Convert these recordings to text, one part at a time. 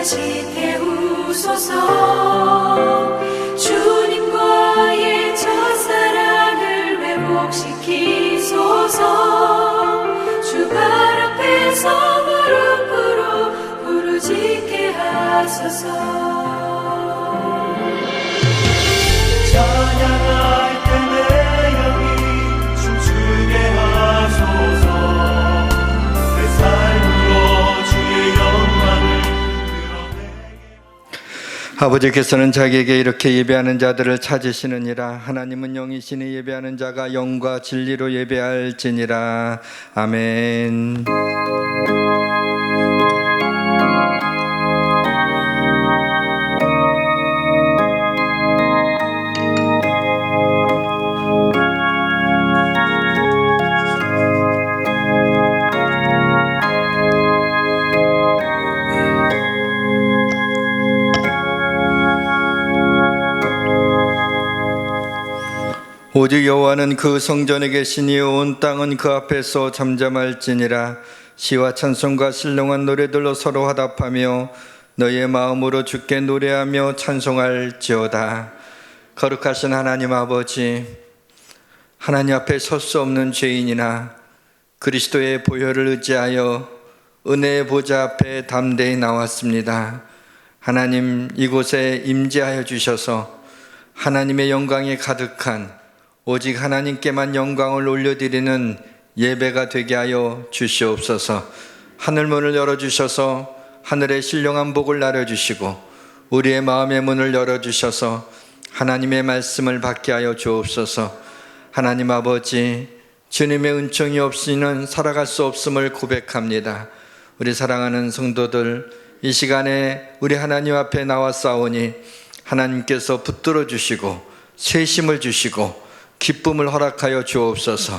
다시 태우소서. 주님과의 첫사랑을 회복시키소서. 주발 앞에서 무릎으로 부르짖게 하소서. 찬양할 때 내 영이 춤추게 하소서. 내 삶으로 주의 영광을 드러내게. 아버지께서는 자기에게 이렇게 예배하는 자들을 찾으시느니라. 하나님은 영이시니 예배하는 자가 영과 진리로 예배할지니라. 아멘. 오직 여호와는 그 성전에 계시니 온 땅은 그 앞에서 잠잠할지니라. 시와 찬송과 신령한 노래들로 서로 화답하며 너희의 마음으로 주께 노래하며 찬송할지어다. 거룩하신 하나님 아버지, 하나님 앞에 설 수 없는 죄인이나 그리스도의 보혈을 의지하여 은혜의 보좌 앞에 담대히 나왔습니다. 하나님, 이곳에 임재하여 주셔서 하나님의 영광이 가득한 오직 하나님께만 영광을 올려드리는 예배가 되게 하여 주시옵소서. 하늘문을 열어주셔서 하늘의 신령한 복을 나려주시고 우리의 마음의 문을 열어주셔서 하나님의 말씀을 받게 하여 주옵소서. 하나님 아버지, 주님의 은총이 없이는 살아갈 수 없음을 고백합니다. 우리 사랑하는 성도들, 이 시간에 우리 하나님 앞에 나와 싸우니 하나님께서 붙들어 주시고 새 힘을 주시고 기쁨을 허락하여 주옵소서.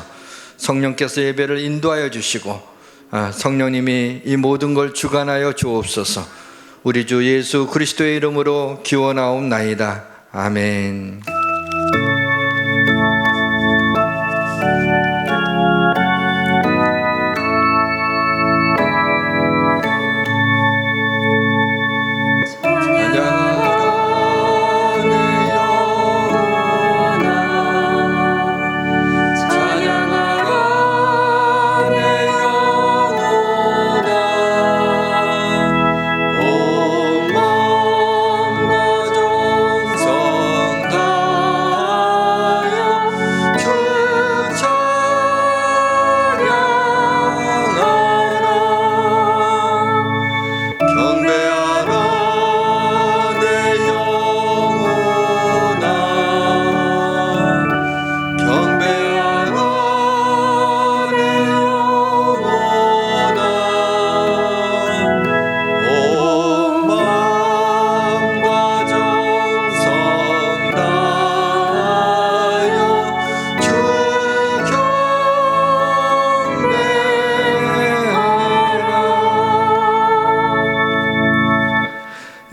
성령께서 예배를 인도하여 주시고 성령님이 이 모든 걸 주관하여 주옵소서. 우리 주 예수 그리스도의 이름으로 기원하옵나이다. 아멘.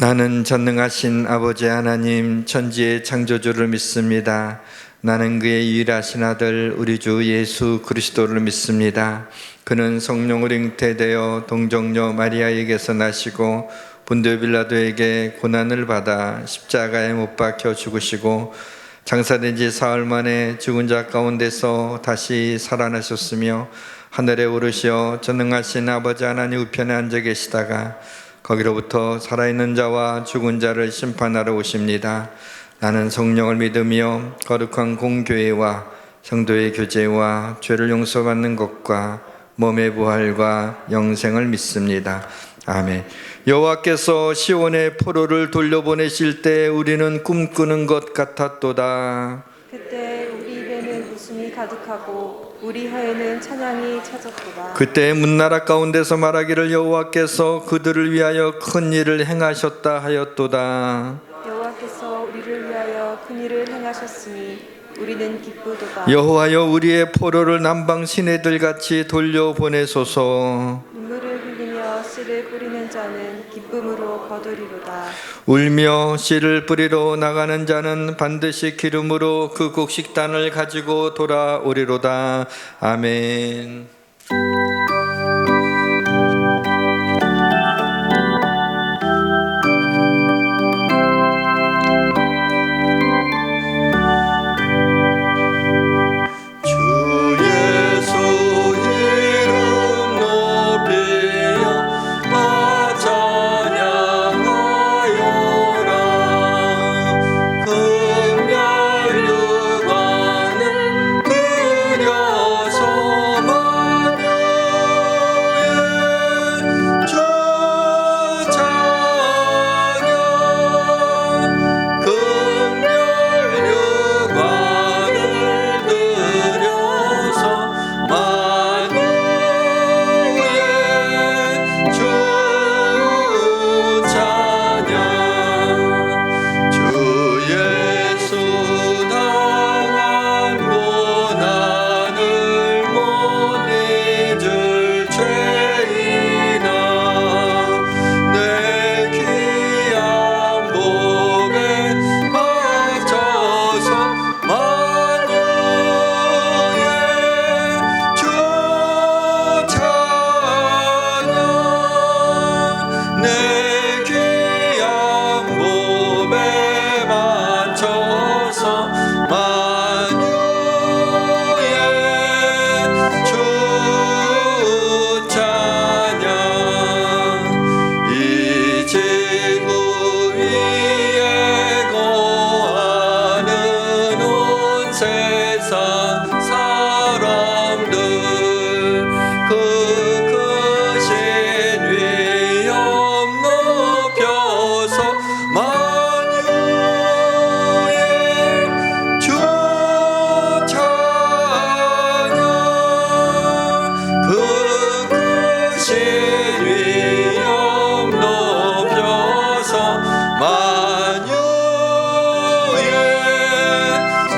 나는 전능하신 아버지 하나님 천지의 창조주를 믿습니다. 나는 그의 유일하신 아들 우리 주 예수 그리스도를 믿습니다. 그는 성령으로 잉태되어 동정녀 마리아에게서 나시고 본디오 빌라도에게 고난을 받아 십자가에 못 박혀 죽으시고 장사된 지 사흘 만에 죽은 자 가운데서 다시 살아나셨으며 하늘에 오르시어 전능하신 아버지 하나님 우편에 앉아 계시다가 거기로부터 살아있는 자와 죽은 자를 심판하러 오십니다. 나는 성령을 믿으며 거룩한 공교회와 성도의 교제와 죄를 용서받는 것과 몸의 부활과 영생을 믿습니다. 아멘. 여호와께서 시온의 포로를 돌려보내실 때 우리는 꿈꾸는 것 같았도다. 그때 우리 입에는 웃음이 가득하고 우리 혀에는 찬양이 차졌도다. 그때 문나라 가운데서 말하기를 여호와께서 그들을 위하여 큰 일을 행하셨다 하였도다. 여호와께서 우리를 위하여 큰 일을 행하셨으니 우리는 기쁘도다. 여호와여 우리의 포로를 남방 시내들 같이 돌려보내소서. 눈물을 흘리며 씨를 뿌리는 자는 기쁨으로 거두리로다. 울며 씨를 뿌리러 나가는 자는 반드시 기름으로 그 곡식단을 가지고 돌아오리로다. 아멘. 만유의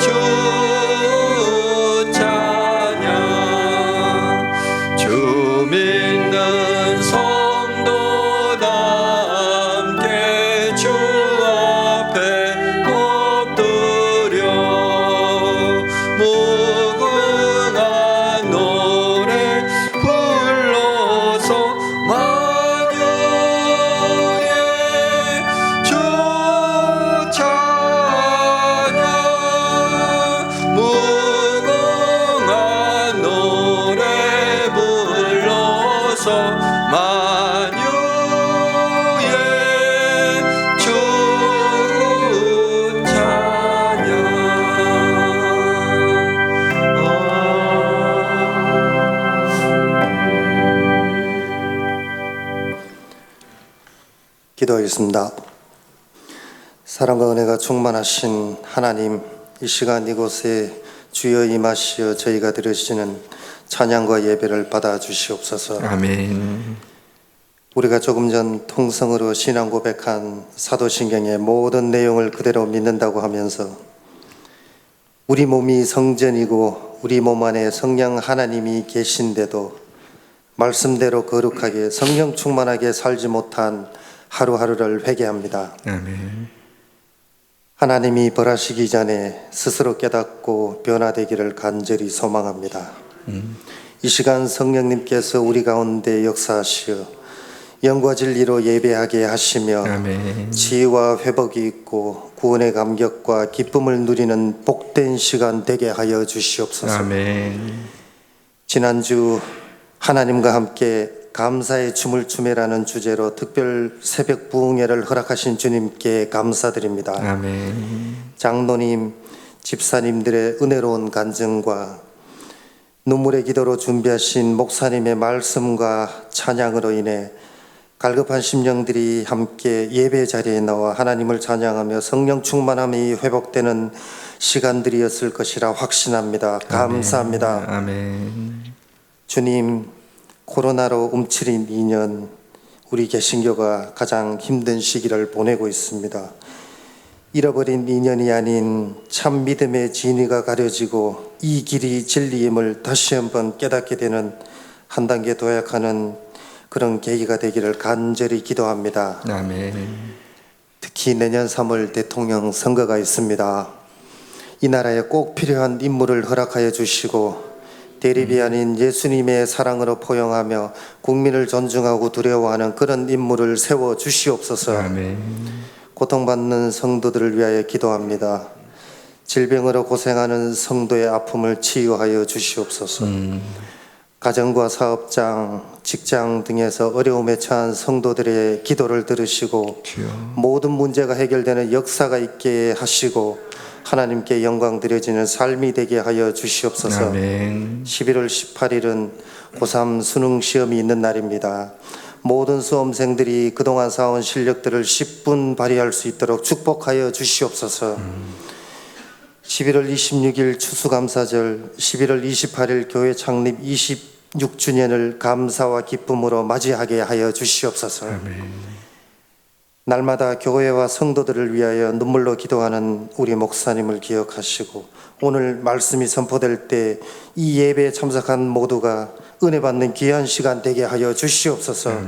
주 찬양 주 믿는 성도다 함께 주 앞에 엎드려 무궁한 노래 불러서 만유의 주 찬양 무궁한 노래 불러서 만유의 주 찬양 기도하겠습니다. 사랑과 은혜가 충만하신 하나님, 이 시간 이곳에 주여 임하시어 저희가 드리시는 찬양과 예배를 받아 주시옵소서. 아멘. 우리가 조금 전 통성으로 신앙 고백한 사도신경의 모든 내용을 그대로 믿는다고 하면서 우리 몸이 성전이고 우리 몸 안에 성령 하나님이 계신데도 말씀대로 거룩하게 성령 충만하게 살지 못한 하루하루를 회개합니다. 아멘. 하나님이 벌하시기 전에 스스로 깨닫고 변화되기를 간절히 소망합니다. 이 시간 성령님께서 우리 가운데 역사하시어 영과 진리로 예배하게 하시며 아멘. 치유와 회복이 있고 구원의 감격과 기쁨을 누리는 복된 시간 되게 하여 주시옵소서. 아멘. 지난주 하나님과 함께 감사의 춤을 추매라는 주제로 특별 새벽 부흥회를 허락하신 주님께 감사드립니다. 아멘. 장로님, 집사님들의 은혜로운 간증과 눈물의 기도로 준비하신 목사님의 말씀과 찬양으로 인해 갈급한 심령들이 함께 예배 자리에 나와 하나님을 찬양하며 성령 충만함이 회복되는 시간들이었을 것이라 확신합니다. 감사합니다. 아멘. 주님, 코로나로 움츠린 2년 우리 개신교가 가장 힘든 시기를 보내고 있습니다. 잃어버린 인연이 아닌 참 믿음의 진리가 가려지고 이 길이 진리임을 다시 한번 깨닫게 되는 한 단계 도약하는 그런 계기가 되기를 간절히 기도합니다. 아멘. 특히 내년 3월 대통령 선거가 있습니다. 이 나라에 꼭 필요한 인물을 허락하여 주시고 대립이 아닌 예수님의 사랑으로 포용하며 국민을 존중하고 두려워하는 그런 인물을 세워 주시옵소서. 아멘. 고통받는 성도들을 위하여 기도합니다. 질병으로 고생하는 성도의 아픔을 치유하여 주시옵소서. 가정과 사업장, 직장 등에서 어려움에 처한 성도들의 기도를 들으시고 주여. 모든 문제가 해결되는 역사가 있게 하시고 하나님께 영광 드려지는 삶이 되게 하여 주시옵소서. 아멘. 11월 18일은 고3 수능 시험이 있는 날입니다. 모든 수험생들이 그동안 쌓아온 실력들을 10분 발휘할 수 있도록 축복하여 주시옵소서. 11월 26일 추수감사절, 11월 28일 교회 창립 26주년을 감사와 기쁨으로 맞이하게 하여 주시옵소서. 날마다 교회와 성도들을 위하여 눈물로 기도하는 우리 목사님을 기억하시고 오늘 말씀이 선포될 때 이 예배에 참석한 모두가 은혜 받는 귀한 시간 되게 하여 주시옵소서.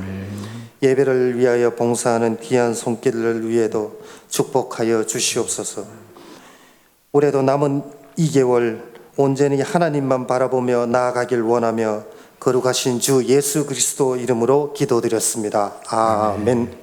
예배를 위하여 봉사하는 귀한 손길을 위해도 축복하여 주시옵소서. 올해도 남은 2개월 온전히 하나님만 바라보며 나아가길 원하며 거룩하신 주 예수 그리스도 이름으로 기도드렸습니다. 아멘.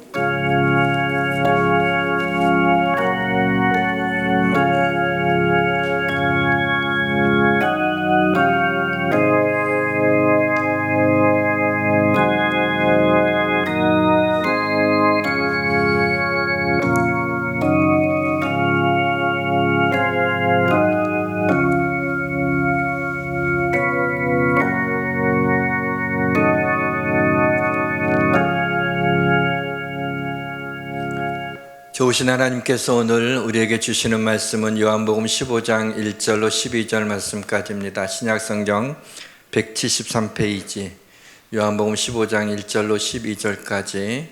좋으신 하나님께서 오늘 우리에게 주시는 말씀은 요한복음 15장 1절로 12절 말씀까지입니다. 신약성경 173페이지 요한복음 15장 1절로 12절까지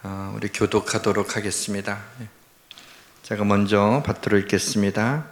우리 교독하도록 하겠습니다. 제가 먼저 받들어 읽겠습니다.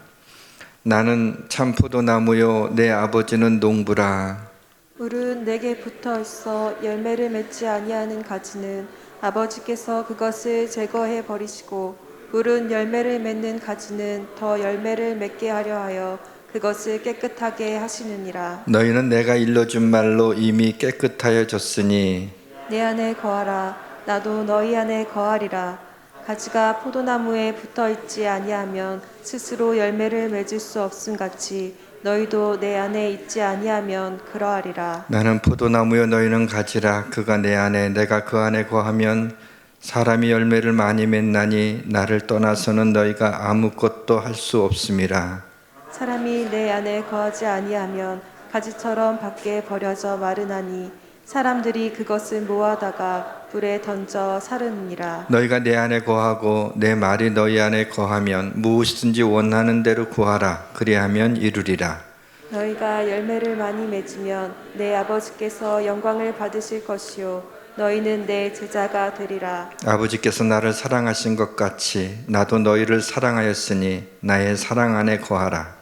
나는 참 포도나무요 내 아버지는 농부라. 물은 내게 붙어 있어 열매를 맺지 아니하는 가지는 아버지께서 그것을 제거해 버리시고 물은 열매를 맺는 가지는 더 열매를 맺게 하려 하여 그것을 깨끗하게 하시느니라. 너희는 내가 일러준 말로 이미 깨끗하여졌으니 내 안에 거하라. 나도 너희 안에 거하리라. 가지가 포도나무에 붙어 있지 아니하면 스스로 열매를 맺을 수 없음 같이 너희도 내 안에 있지 아니하면 그러하리라. 나는 포도나무요 너희는 가지라. 그가 내 안에 내가 그 안에 거하면 사람이 열매를 많이 맺나니 나를 떠나서는 너희가 아무것도 할 수 없음이라. 사람이 내 안에 거하지 아니하면 가지처럼 밖에 버려져 마르나니 사람들이 그것을 모아다가 불에 던져 사르느니라. 너희가 내 안에 거하고 내 말이 너희 안에 거하면 무엇이든지 원하는 대로 구하라. 그리하면 이루리라. 너희가 열매를 많이 맺으면 내 아버지께서 영광을 받으실 것이요 너희는 내 제자가 되리라. 아버지께서 나를 사랑하신 것 같이 나도 너희를 사랑하였으니 나의 사랑 안에 거하라.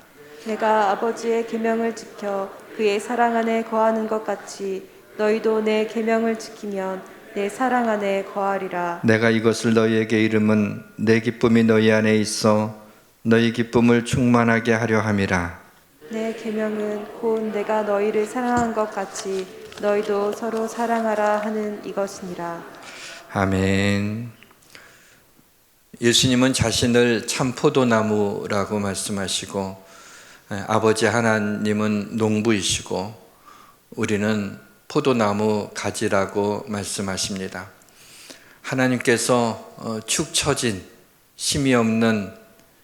내가 아버지의 계명을 지켜 그의 사랑 안에 거하는 것 같이 너희도 내 계명을 지키면 내 사랑 안에 거하리라. 내가 이것을 너희에게 이름은 내 기쁨이 너희 안에 있어 너희 기쁨을 충만하게 하려 함이라. 내 계명은 곧 내가 너희를 사랑한 것 같이 너희도 서로 사랑하라 하는 이것이니라. 아멘. 예수님은 자신을 참 포도나무라고 말씀하시고 아버지 하나님은 농부이시고 우리는 포도나무 가지라고 말씀하십니다. 하나님께서 축 처진 힘이 없는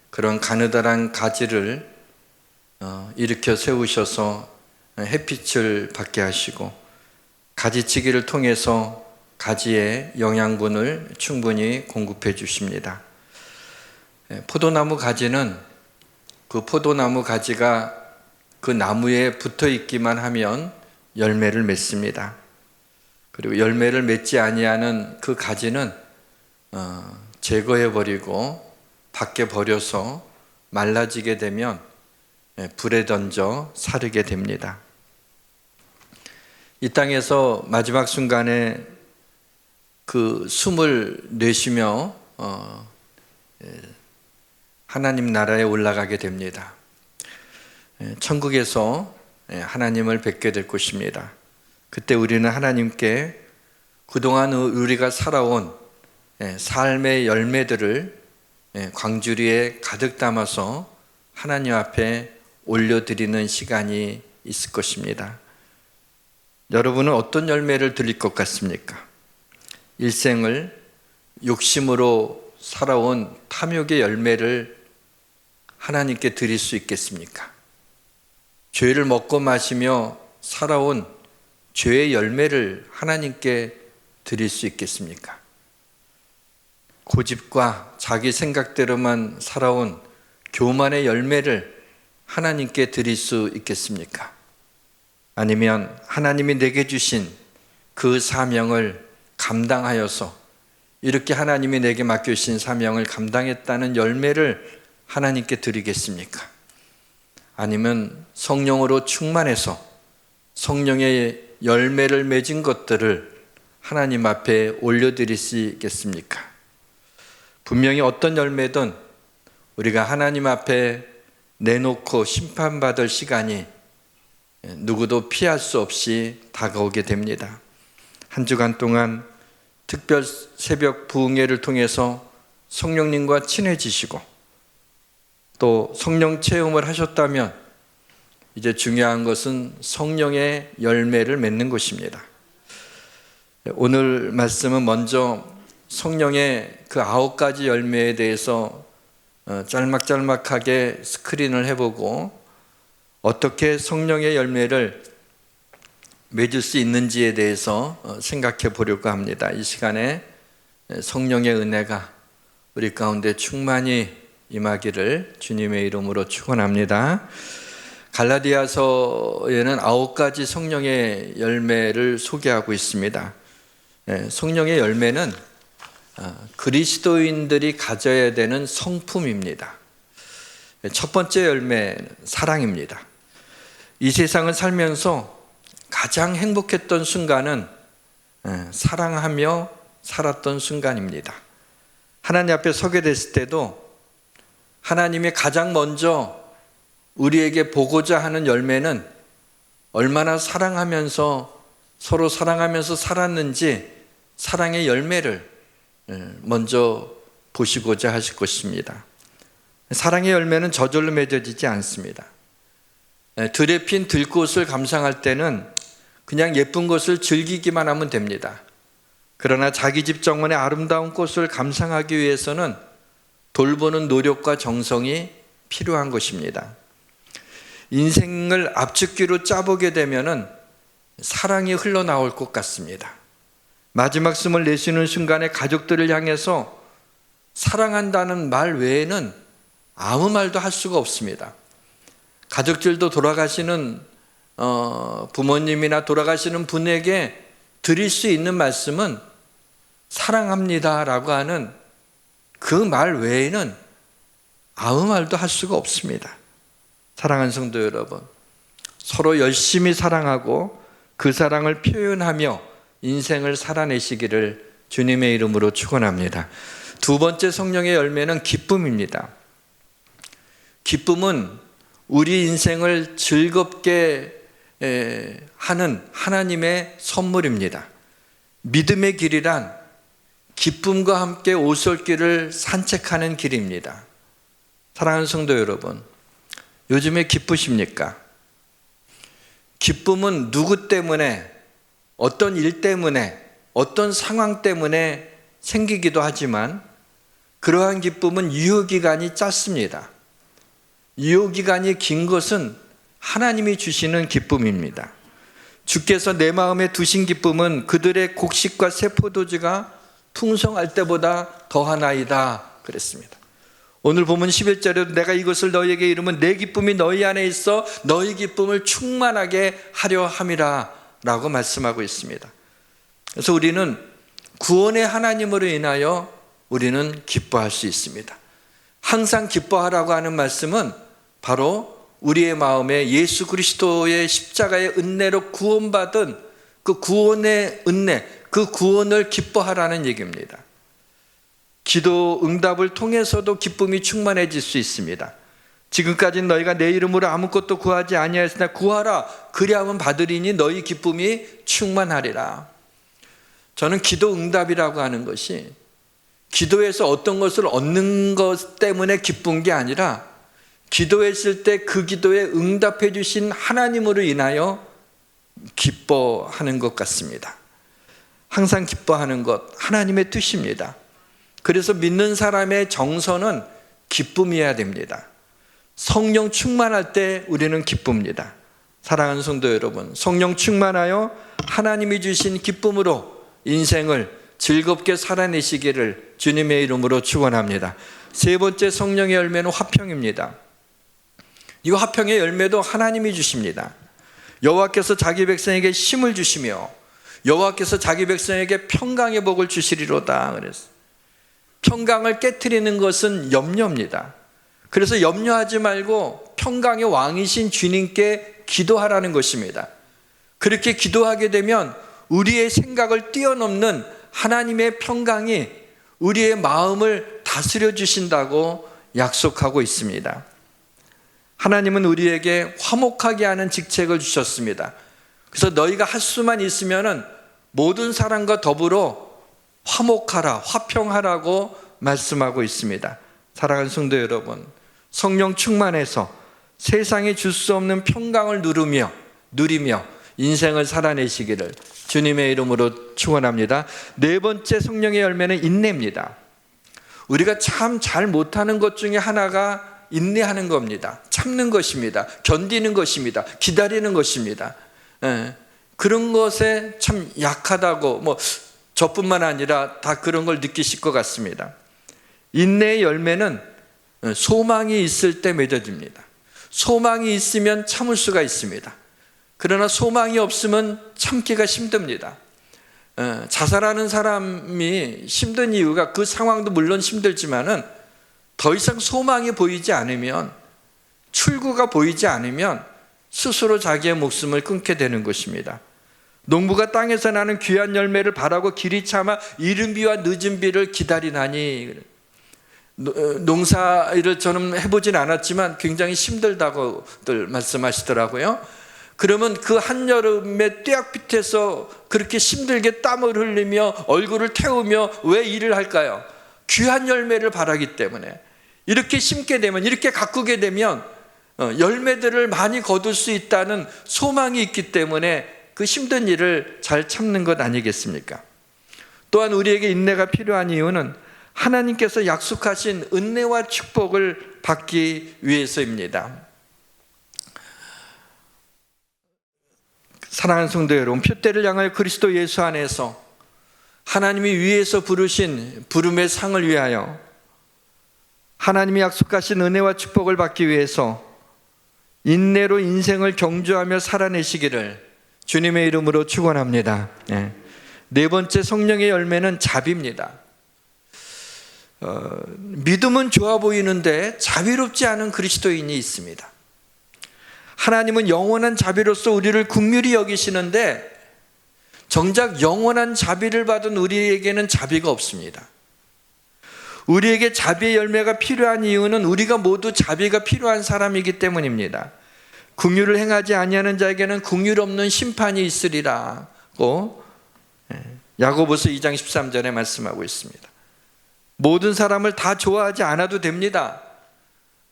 그런 가느다란 가지를 일으켜 세우셔서 햇빛을 받게 하시고 가지치기를 통해서 가지의 영양분을 충분히 공급해 주십니다. 포도나무 가지는 그 포도나무 가지가 그 나무에 붙어 있기만 하면 열매를 맺습니다. 그리고 열매를 맺지 아니하는 그 가지는 제거해 버리고 밖에 버려서 말라지게 되면 불에 던져 사르게 됩니다. 이 땅에서 마지막 순간에 그 숨을 내쉬며 하나님 나라에 올라가게 됩니다. 천국에서 하나님을 뵙게 될 것입니다. 그때 우리는 하나님께 그동안 우리가 살아온 삶의 열매들을 광주리에 가득 담아서 하나님 앞에 올려드리는 시간이 있을 것입니다. 여러분은 어떤 열매를 드릴 것 같습니까? 일생을 욕심으로 살아온 탐욕의 열매를 하나님께 드릴 수 있겠습니까? 죄를 먹고 마시며 살아온 죄의 열매를 하나님께 드릴 수 있겠습니까? 고집과 자기 생각대로만 살아온 교만의 열매를 하나님께 드릴 수 있겠습니까? 아니면 하나님이 내게 주신 그 사명을 감당하여서 이렇게 하나님이 내게 맡겨주신 사명을 감당했다는 열매를 하나님께 드리겠습니까? 아니면 성령으로 충만해서 성령의 열매를 맺은 것들을 하나님 앞에 올려드리시겠습니까? 분명히 어떤 열매든 우리가 하나님 앞에 내놓고 심판받을 시간이 누구도 피할 수 없이 다가오게 됩니다. 한 주간 동안 특별 새벽 부흥회를 통해서 성령님과 친해지시고 또 성령 체험을 하셨다면 이제 중요한 것은 성령의 열매를 맺는 것입니다. 오늘 말씀은 먼저 성령의 그 9가지 열매에 대해서 짤막짤막하게 스크린을 해보고 어떻게 성령의 열매를 맺을 수 있는지에 대해서 생각해 보려고 합니다. 이 시간에 성령의 은혜가 우리 가운데 충만히 임하기를 주님의 이름으로 축원합니다. 갈라디아서에는 9가지 성령의 열매를 소개하고 있습니다. 성령의 열매는 그리스도인들이 가져야 되는 성품입니다. 첫 번째 열매는 사랑입니다. 이 세상을 살면서 가장 행복했던 순간은 사랑하며 살았던 순간입니다. 하나님 앞에 서게 됐을 때도 하나님이 가장 먼저 우리에게 보고자 하는 열매는 얼마나 사랑하면서 서로 사랑하면서 살았는지 사랑의 열매를 먼저 보시고자 하실 것입니다. 사랑의 열매는 저절로 맺어지지 않습니다. 들에 핀 들꽃을 감상할 때는 그냥 예쁜 것을 즐기기만 하면 됩니다. 그러나 자기 집 정원의 아름다운 꽃을 감상하기 위해서는 돌보는 노력과 정성이 필요한 것입니다. 인생을 앞집기로 짜보게 되면은 사랑이 흘러나올 것 같습니다. 마지막 숨을 내쉬는 순간에 가족들을 향해서 사랑한다는 말 외에는 아무 말도 할 수가 없습니다. 가족들도 돌아가시는 부모님이나 돌아가시는 분에게 드릴 수 있는 말씀은 사랑합니다라고 하는 그 말 외에는 아무 말도 할 수가 없습니다. 사랑하는 성도 여러분, 서로 열심히 사랑하고 그 사랑을 표현하며 인생을 살아내시기를 주님의 이름으로 축원합니다. 두 번째 성령의 열매는 기쁨입니다. 기쁨은 우리 인생을 즐겁게 하는 하나님의 선물입니다. 믿음의 길이란 기쁨과 함께 오솔길을 산책하는 길입니다. 사랑하는 성도 여러분, 요즘에 기쁘십니까? 기쁨은 누구 때문에, 어떤 일 때문에, 어떤 상황 때문에 생기기도 하지만 그러한 기쁨은 유효기간이 짧습니다. 유효기간이 긴 것은 하나님이 주시는 기쁨입니다. 주께서 내 마음에 두신 기쁨은 그들의 곡식과 새 포도주가 풍성할 때보다 더하나이다 그랬습니다. 오늘 보면 11절에도 내가 이것을 너희에게 이르면 내 기쁨이 너희 안에 있어 너희 기쁨을 충만하게 하려 함이라 라고 말씀하고 있습니다. 그래서 우리는 구원의 하나님으로 인하여 우리는 기뻐할 수 있습니다. 항상 기뻐하라고 하는 말씀은 바로 우리의 마음에 예수 그리스도의 십자가의 은혜로 구원받은 그 구원의 은혜, 그 구원을 기뻐하라는 얘기입니다. 기도 응답을 통해서도 기쁨이 충만해질 수 있습니다. 지금까지 너희가 내 이름으로 아무것도 구하지 아니하였으나 구하라 그리하면 받으리니 너희 기쁨이 충만하리라. 저는 기도 응답이라고 하는 것이 기도에서 어떤 것을 얻는 것 때문에 기쁜 게 아니라 기도했을 때 그 기도에 응답해 주신 하나님으로 인하여 기뻐하는 것 같습니다. 항상 기뻐하는 것 하나님의 뜻입니다. 그래서 믿는 사람의 정서는 기쁨이어야 됩니다. 성령 충만할 때 우리는 기쁩니다. 사랑하는 성도 여러분, 성령 충만하여 하나님이 주신 기쁨으로 인생을 즐겁게 살아내시기를 주님의 이름으로 축원합니다. 세 번째 성령의 열매는 화평입니다. 이 화평의 열매도 하나님이 주십니다. 여호와께서 자기 백성에게 힘을 주시며 여호와께서 자기 백성에게 평강의 복을 주시리로다 그랬어요. 평강을 깨트리는 것은 염려입니다. 그래서 염려하지 말고 평강의 왕이신 주님께 기도하라는 것입니다. 그렇게 기도하게 되면 우리의 생각을 뛰어넘는 하나님의 평강이 우리의 마음을 다스려 주신다고 약속하고 있습니다. 하나님은 우리에게 화목하게 하는 직책을 주셨습니다. 그래서 너희가 할 수만 있으면 모든 사람과 더불어 화목하라, 화평하라고 말씀하고 있습니다. 사랑하는 성도 여러분, 성령 충만해서 세상에 줄 수 없는 평강을 누리며 인생을 살아내시기를 주님의 이름으로 축원합니다. 네 번째 성령의 열매는 인내입니다. 우리가 참 잘 못하는 것 중에 하나가 인내하는 겁니다. 참는 것입니다. 견디는 것입니다. 기다리는 것입니다. 그런 것에 참 약하다고 저뿐만 아니라 다 그런 걸 느끼실 것 같습니다. 인내의 열매는 소망이 있을 때 맺어집니다. 소망이 있으면 참을 수가 있습니다. 그러나 소망이 없으면 참기가 힘듭니다. 자살하는 사람이 힘든 이유가 그 상황도 물론 힘들지만은 더 이상 소망이 보이지 않으면, 출구가 보이지 않으면 스스로 자기의 목숨을 끊게 되는 것입니다. 농부가 땅에서 나는 귀한 열매를 바라고 길이 참아 이른 비와 늦은 비를 기다리나니, 농사일을 저는 해보진 않았지만 굉장히 힘들다고들 말씀하시더라고요. 그러면 그 한여름에 뙤약빛에서 그렇게 힘들게 땀을 흘리며 얼굴을 태우며 왜 일을 할까요? 귀한 열매를 바라기 때문에. 이렇게 심게 되면, 이렇게 가꾸게 되면 열매들을 많이 거둘 수 있다는 소망이 있기 때문에 그 힘든 일을 잘 참는 것 아니겠습니까? 또한 우리에게 인내가 필요한 이유는 하나님께서 약속하신 은혜와 축복을 받기 위해서입니다. 사랑하는 성도 여러분, 표대를 향하여 그리스도 예수 안에서 하나님이 위에서 부르신 부름의 상을 위하여, 하나님이 약속하신 은혜와 축복을 받기 위해서 인내로 인생을 경주하며 살아내시기를 주님의 이름으로 축원합니다. 네 번째 성령의 열매는 자비입니다. 믿음은 좋아 보이는데 자비롭지 않은 그리스도인이 있습니다. 하나님은 영원한 자비로서 우리를 긍휼히 여기시는데 정작 영원한 자비를 받은 우리에게는 자비가 없습니다. 우리에게 자비의 열매가 필요한 이유는 우리가 모두 자비가 필요한 사람이기 때문입니다. 긍휼을 행하지 아니하는 자에게는 긍휼 없는 심판이 있으리라고 야고보서 2장 13절에 말씀하고 있습니다. 모든 사람을 다 좋아하지 않아도 됩니다.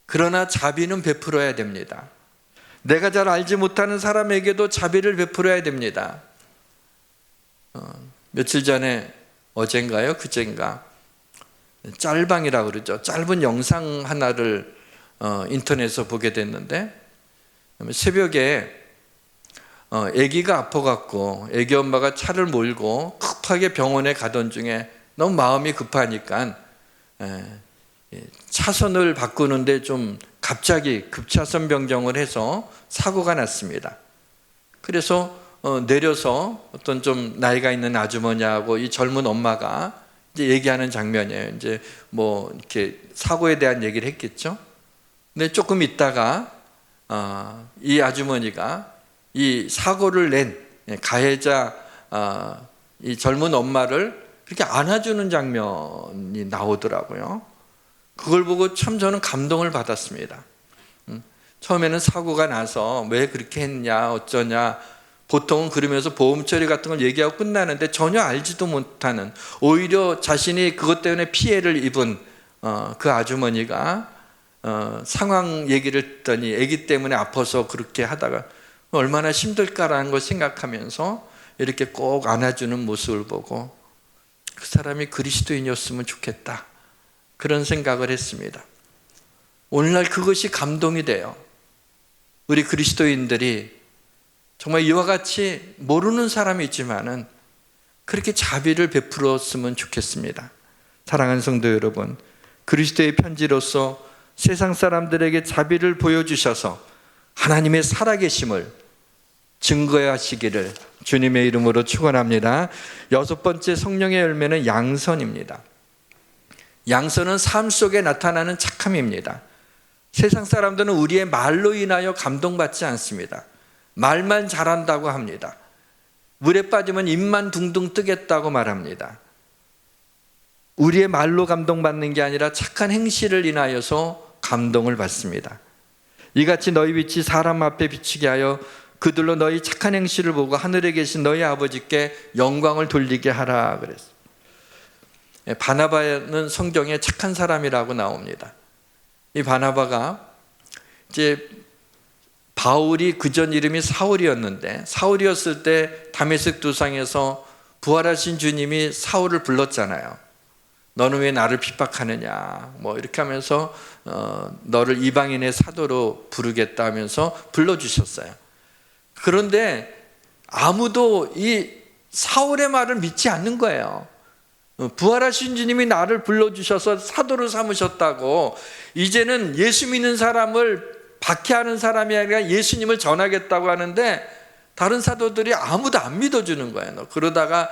그러나 자비는 베풀어야 됩니다. 내가 잘 알지 못하는 사람에게도 자비를 베풀어야 됩니다. 며칠 전에, 어젠가요? 그젠가, 짤방이라고 그러죠. 짧은 영상 하나를 인터넷에서 보게 됐는데, 새벽에 아기가 아파갖고 아기 엄마가 차를 몰고 급하게 병원에 가던 중에 너무 마음이 급하니까 차선을 바꾸는데 좀 갑자기 급차선 변경을 해서 사고가 났습니다. 그래서 내려서 어떤 좀 나이가 있는 아주머니하고 이 젊은 엄마가 이제 얘기하는 장면이에요. 이제 뭐 이렇게 사고에 대한 얘기를 했겠죠. 근데 조금 있다가 이 아주머니가 이 사고를 낸 가해자 이 젊은 엄마를 그렇게 안아주는 장면이 나오더라고요. 그걸 보고 참 저는 감동을 받았습니다. 처음에는 사고가 나서 왜 그렇게 했냐 어쩌냐 보통은 그러면서 보험 처리 같은 걸 얘기하고 끝나는데 전혀 알지도 못하는, 오히려 자신이 그것 때문에 피해를 입은 그 아주머니가 상황 얘기를 듣더니 아기 때문에 아파서 그렇게 하다가 얼마나 힘들까라는 걸 생각하면서 이렇게 꼭 안아주는 모습을 보고 그 사람이 그리스도인이었으면 좋겠다, 그런 생각을 했습니다. 오늘날 그것이 감동이 돼요. 우리 그리스도인들이 정말 이와 같이 모르는 사람이 있지만은 그렇게 자비를 베풀었으면 좋겠습니다. 사랑하는 성도 여러분, 그리스도의 편지로서 세상 사람들에게 자비를 보여주셔서 하나님의 살아계심을 증거하시기를 주님의 이름으로 축원합니다. 여섯 번째 성령의 열매는 양선입니다. 양선은 삶 속에 나타나는 착함입니다. 세상 사람들은 우리의 말로 인하여 감동받지 않습니다. 말만 잘한다고 합니다. 물에 빠지면 입만 둥둥 뜨겠다고 말합니다. 우리의 말로 감동받는 게 아니라 착한 행실을 인하여서 감동을 받습니다. 이같이 너희 빛이 사람 앞에 비치게 하여 그들로 너희 착한 행실을 보고 하늘에 계신 너희 아버지께 영광을 돌리게 하라 그랬어요. 바나바는 성경에 착한 사람이라고 나옵니다. 이 바나바가 이제 바울이 그전 이름이 사울이었는데, 사울이었을 때 다메섹 도상에서 부활하신 주님이 사울을 불렀잖아요. 너는 왜 나를 핍박하느냐 뭐 이렇게 하면서 너를 이방인의 사도로 부르겠다 하면서 불러주셨어요. 그런데 아무도 이 사울의 말을 믿지 않는 거예요. 부활하신 주님이 나를 불러주셔서 사도로 삼으셨다고, 이제는 예수 믿는 사람을 박해하는 사람이 아니라 예수님을 전하겠다고 하는데 다른 사도들이 아무도 안 믿어주는 거예요. 그러다가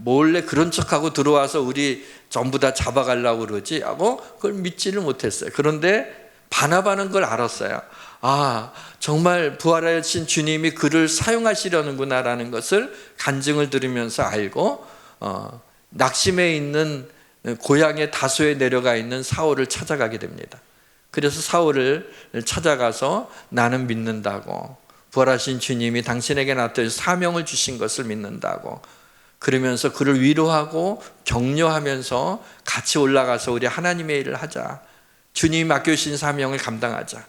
몰래 그런 척하고 들어와서 우리 전부 다 잡아가려고 그러지 하고 그걸 믿지를 못했어요. 그런데 바나바는 걸 알았어요. 아, 정말 부활하신 주님이 그를 사용하시려는구나라는 것을 간증을 들으면서 알고 낙심해 있는 고향의 다소에 내려가 있는 사울을 찾아가게 됩니다. 그래서 사울을 찾아가서 나는 믿는다고, 부활하신 주님이 당신에게 나타나서 사명을 주신 것을 믿는다고, 그러면서 그를 위로하고 격려하면서 같이 올라가서 우리 하나님의 일을 하자, 주님이 맡겨주신 사명을 감당하자.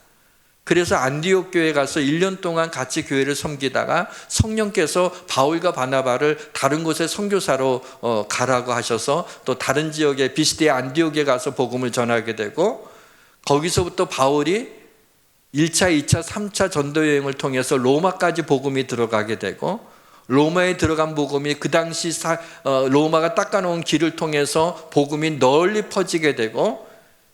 그래서 안디옥 교회에 가서 1년 동안 같이 교회를 섬기다가 성령께서 바울과 바나바를 다른 곳에 선교사로 가라고 하셔서 또 다른 지역의 비스디의 안디옥에 가서 복음을 전하게 되고, 거기서부터 바울이 1차, 2차, 3차 전도 여행을 통해서 로마까지 복음이 들어가게 되고, 로마에 들어간 복음이 그 당시 로마가 닦아놓은 길을 통해서 복음이 널리 퍼지게 되고,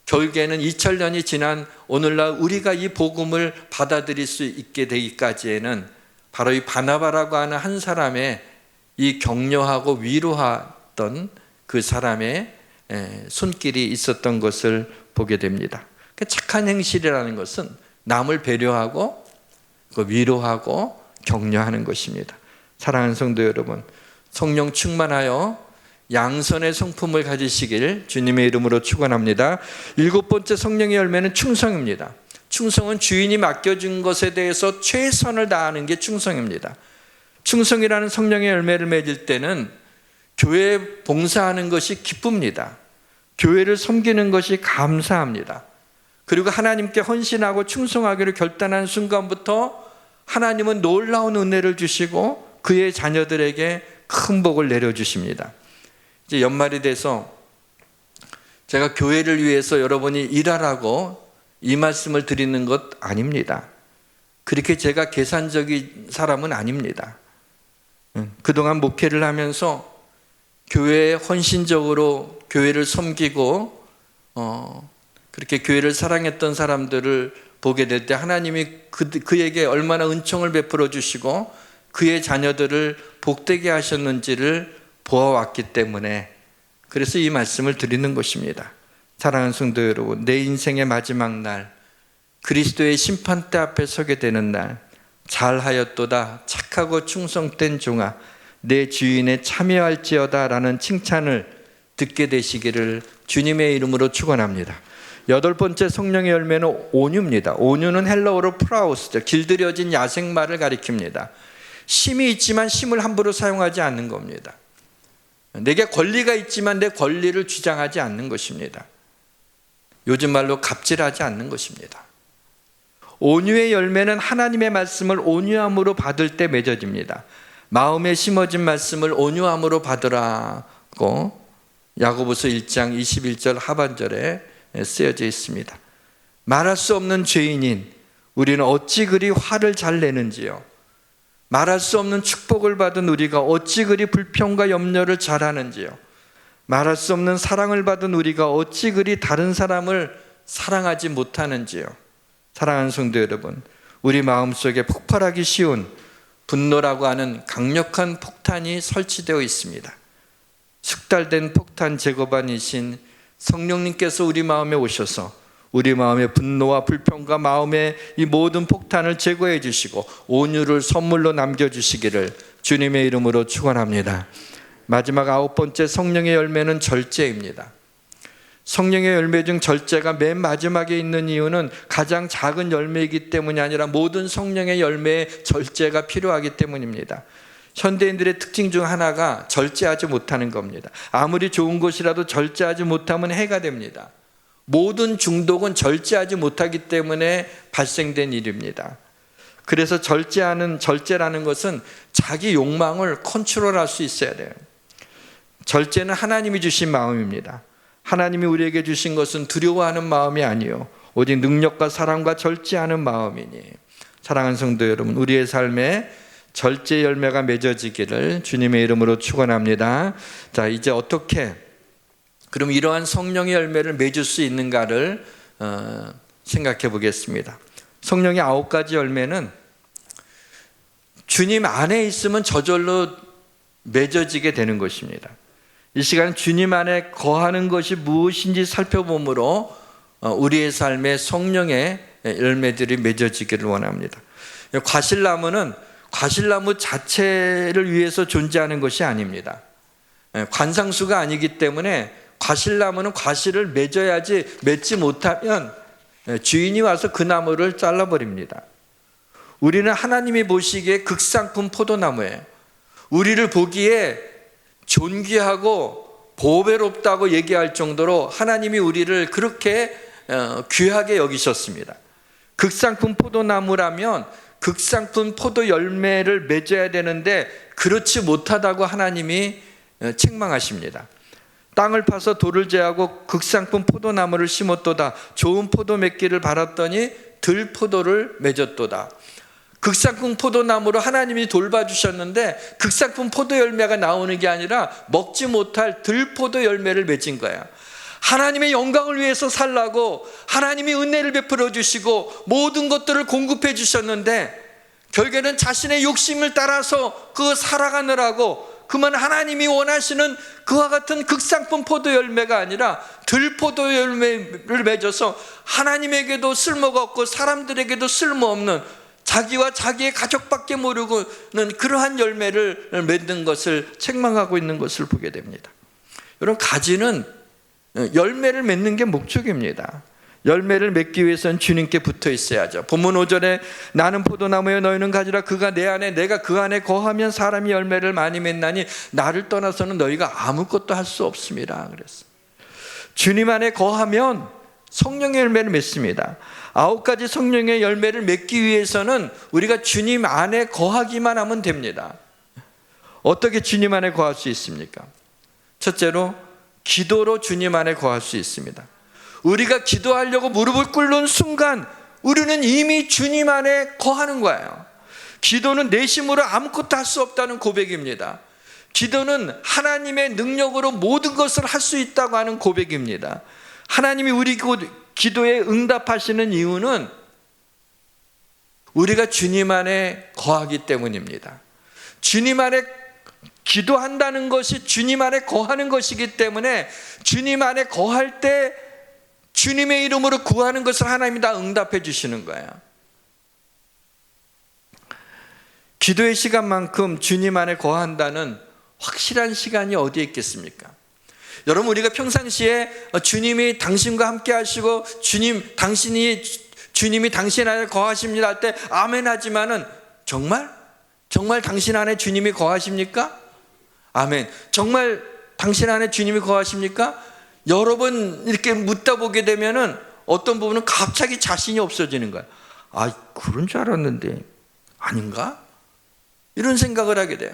결국에는 2000년이 지난 오늘날 우리가 이 복음을 받아들일 수 있게 되기까지에는 바로 이 바나바라고 하는 한 사람의 이 격려하고 위로하던 그 사람의 손길이 있었던 것을 보게 됩니다. 착한 행실이라는 것은 남을 배려하고 위로하고 격려하는 것입니다. 사랑하는 성도 여러분, 성령 충만하여 양선의 성품을 가지시길 주님의 이름으로 축원합니다. 7번째 성령의 열매는 충성입니다. 충성은 주인이 맡겨준 것에 대해서 최선을 다하는 게 충성입니다. 충성이라는 성령의 열매를 맺을 때는 교회에 봉사하는 것이 기쁩니다. 교회를 섬기는 것이 감사합니다. 그리고 하나님께 헌신하고 충성하기로 결단한 순간부터 하나님은 놀라운 은혜를 주시고 그의 자녀들에게 큰 복을 내려주십니다. 이제 연말이 돼서 제가 교회를 위해서 여러분이 일하라고 이 말씀을 드리는 것 아닙니다. 그렇게 제가 계산적인 사람은 아닙니다. 그동안 목회를 하면서 교회에 헌신적으로 교회를 섬기고 그렇게 교회를 사랑했던 사람들을 보게 될 때 하나님이 그에게 얼마나 은총을 베풀어 주시고 그의 자녀들을 복되게 하셨는지를 보아왔기 때문에 그래서 이 말씀을 드리는 것입니다. 사랑하는 성도 여러분, 내 인생의 마지막 날, 그리스도의 심판대 앞에 서게 되는 날, 잘하였도다 착하고 충성된 종아 내 주인에 참여할지어다 라는 칭찬을 듣게 되시기를 주님의 이름으로 축원합니다. 8번째 성령의 열매는 온유입니다. 온유는 헬라어로 프라우스죠. 길들여진 야생마를 가리킵니다. 심이 있지만 심을 함부로 사용하지 않는 겁니다. 내게 권리가 있지만 내 권리를 주장하지 않는 것입니다. 요즘 말로 갑질하지 않는 것입니다. 온유의 열매는 하나님의 말씀을 온유함으로 받을 때 맺어집니다. 마음에 심어진 말씀을 온유함으로 받으라고 야고보서 1장 21절 하반절에 쓰여져 있습니다. 말할 수 없는 죄인인 우리는 어찌 그리 화를 잘 내는지요. 말할 수 없는 축복을 받은 우리가 어찌 그리 불평과 염려를 잘하는지요. 말할 수 없는 사랑을 받은 우리가 어찌 그리 다른 사람을 사랑하지 못하는지요. 사랑하는 성도 여러분, 우리 마음속에 폭발하기 쉬운 분노라고 하는 강력한 폭탄이 설치되어 있습니다. 숙달된 폭탄 제거반이신 성령님께서 우리 마음에 오셔서 우리 마음의 분노와 불평과 마음의 이 모든 폭탄을 제거해 주시고 온유를 선물로 남겨주시기를 주님의 이름으로 축원합니다. 마지막 9번째 성령의 열매는 절제입니다. 성령의 열매 중 절제가 맨 마지막에 있는 이유는 가장 작은 열매이기 때문이 아니라 모든 성령의 열매에 절제가 필요하기 때문입니다. 현대인들의 특징 중 하나가 절제하지 못하는 겁니다. 아무리 좋은 것이라도 절제하지 못하면 해가 됩니다. 모든 중독은 절제하지 못하기 때문에 발생된 일입니다. 그래서 절제라는 것은 자기 욕망을 컨트롤할 수 있어야 돼요. 절제는 하나님이 주신 마음입니다. 하나님이 우리에게 주신 것은 두려워하는 마음이 아니요 오직 능력과 사랑과 절제하는 마음이니. 사랑하는 성도 여러분, 우리의 삶에 절제 열매가 맺어지기를 주님의 이름으로 축원합니다. 자, 이제 어떻게 그럼 이러한 성령의 열매를 맺을 수 있는가를 생각해 보겠습니다. 성령의 9가지 열매는 주님 안에 있으면 저절로 맺어지게 되는 것입니다. 이 시간 주님 안에 거하는 것이 무엇인지 살펴보므로 우리의 삶에 성령의 열매들이 맺어지기를 원합니다. 과실나무는 과실나무 자체를 위해서 존재하는 것이 아닙니다. 관상수가 아니기 때문에 과실나무는 과실을 맺어야지, 맺지 못하면 주인이 와서 그 나무를 잘라버립니다. 우리는 하나님이 보시기에 극상품 포도나무예요. 우리를 보기에 존귀하고 보배롭다고 얘기할 정도로 하나님이 우리를 그렇게 귀하게 여기셨습니다. 극상품 포도나무라면 극상품 포도 열매를 맺어야 되는데 그렇지 못하다고 하나님이 책망하십니다. 땅을 파서 돌을 제하고 극상품 포도나무를 심었도다. 좋은 포도 맺기를 바랐더니 들포도를 맺었도다. 극상품 포도나무로 하나님이 돌봐주셨는데 극상품 포도 열매가 나오는 게 아니라 먹지 못할 들포도 열매를 맺은 거야. 하나님의 영광을 위해서 살라고 하나님이 은혜를 베풀어 주시고 모든 것들을 공급해 주셨는데 결국에는 자신의 욕심을 따라서 그거 살아가느라고 그만 하나님이 원하시는 그와 같은 극상품 포도 열매가 아니라 들포도 열매를 맺어서 하나님에게도 쓸모가 없고 사람들에게도 쓸모없는 자기와 자기의 가족밖에 모르고는 그러한 열매를 맺는 것을 책망하고 있는 것을 보게 됩니다. 여러분, 가지는 열매를 맺는 게 목적입니다. 열매를 맺기 위해서는 주님께 붙어 있어야죠. 본문 5절에 나는 포도나무여 너희는 가지라 그가 내 안에 내가 그 안에 거하면 사람이 열매를 많이 맺나니 나를 떠나서는 너희가 아무것도 할 수 없습니다. 그랬어요. 주님 안에 거하면 성령의 열매를 맺습니다. 9가지 성령의 열매를 맺기 위해서는 우리가 주님 안에 거하기만 하면 됩니다. 어떻게 주님 안에 거할 수 있습니까? 첫째로 기도로 주님 안에 거할 수 있습니다. 우리가 기도하려고 무릎을 꿇는 순간 우리는 이미 주님 안에 거하는 거예요. 기도는 내 힘으로 아무것도 할 수 없다는 고백입니다. 기도는 하나님의 능력으로 모든 것을 할 수 있다고 하는 고백입니다. 하나님이 우리 기도에 응답하시는 이유는 우리가 주님 안에 거하기 때문입니다. 주님 안에 기도한다는 것이 주님 안에 거하는 것이기 때문에 주님 안에 거할 때 주님의 이름으로 구하는 것을 하나님이 다 응답해 주시는 거예요. 기도의 시간만큼 주님 안에 거한다는 확실한 시간이 어디에 있겠습니까? 여러분, 우리가 평상시에 주님이 당신과 함께 하시고 주님이 당신 안에 거하십니다 할 때 아멘 하지만은 정말 당신 안에 주님이 거하십니까? 아멘. 정말 당신 안에 주님이 거하십니까? 여러 번 이렇게 묻다 보게 되면은 어떤 부분은 갑자기 자신이 없어지는 거야. 아, 그런 줄 알았는데 아닌가? 이런 생각을 하게 돼요.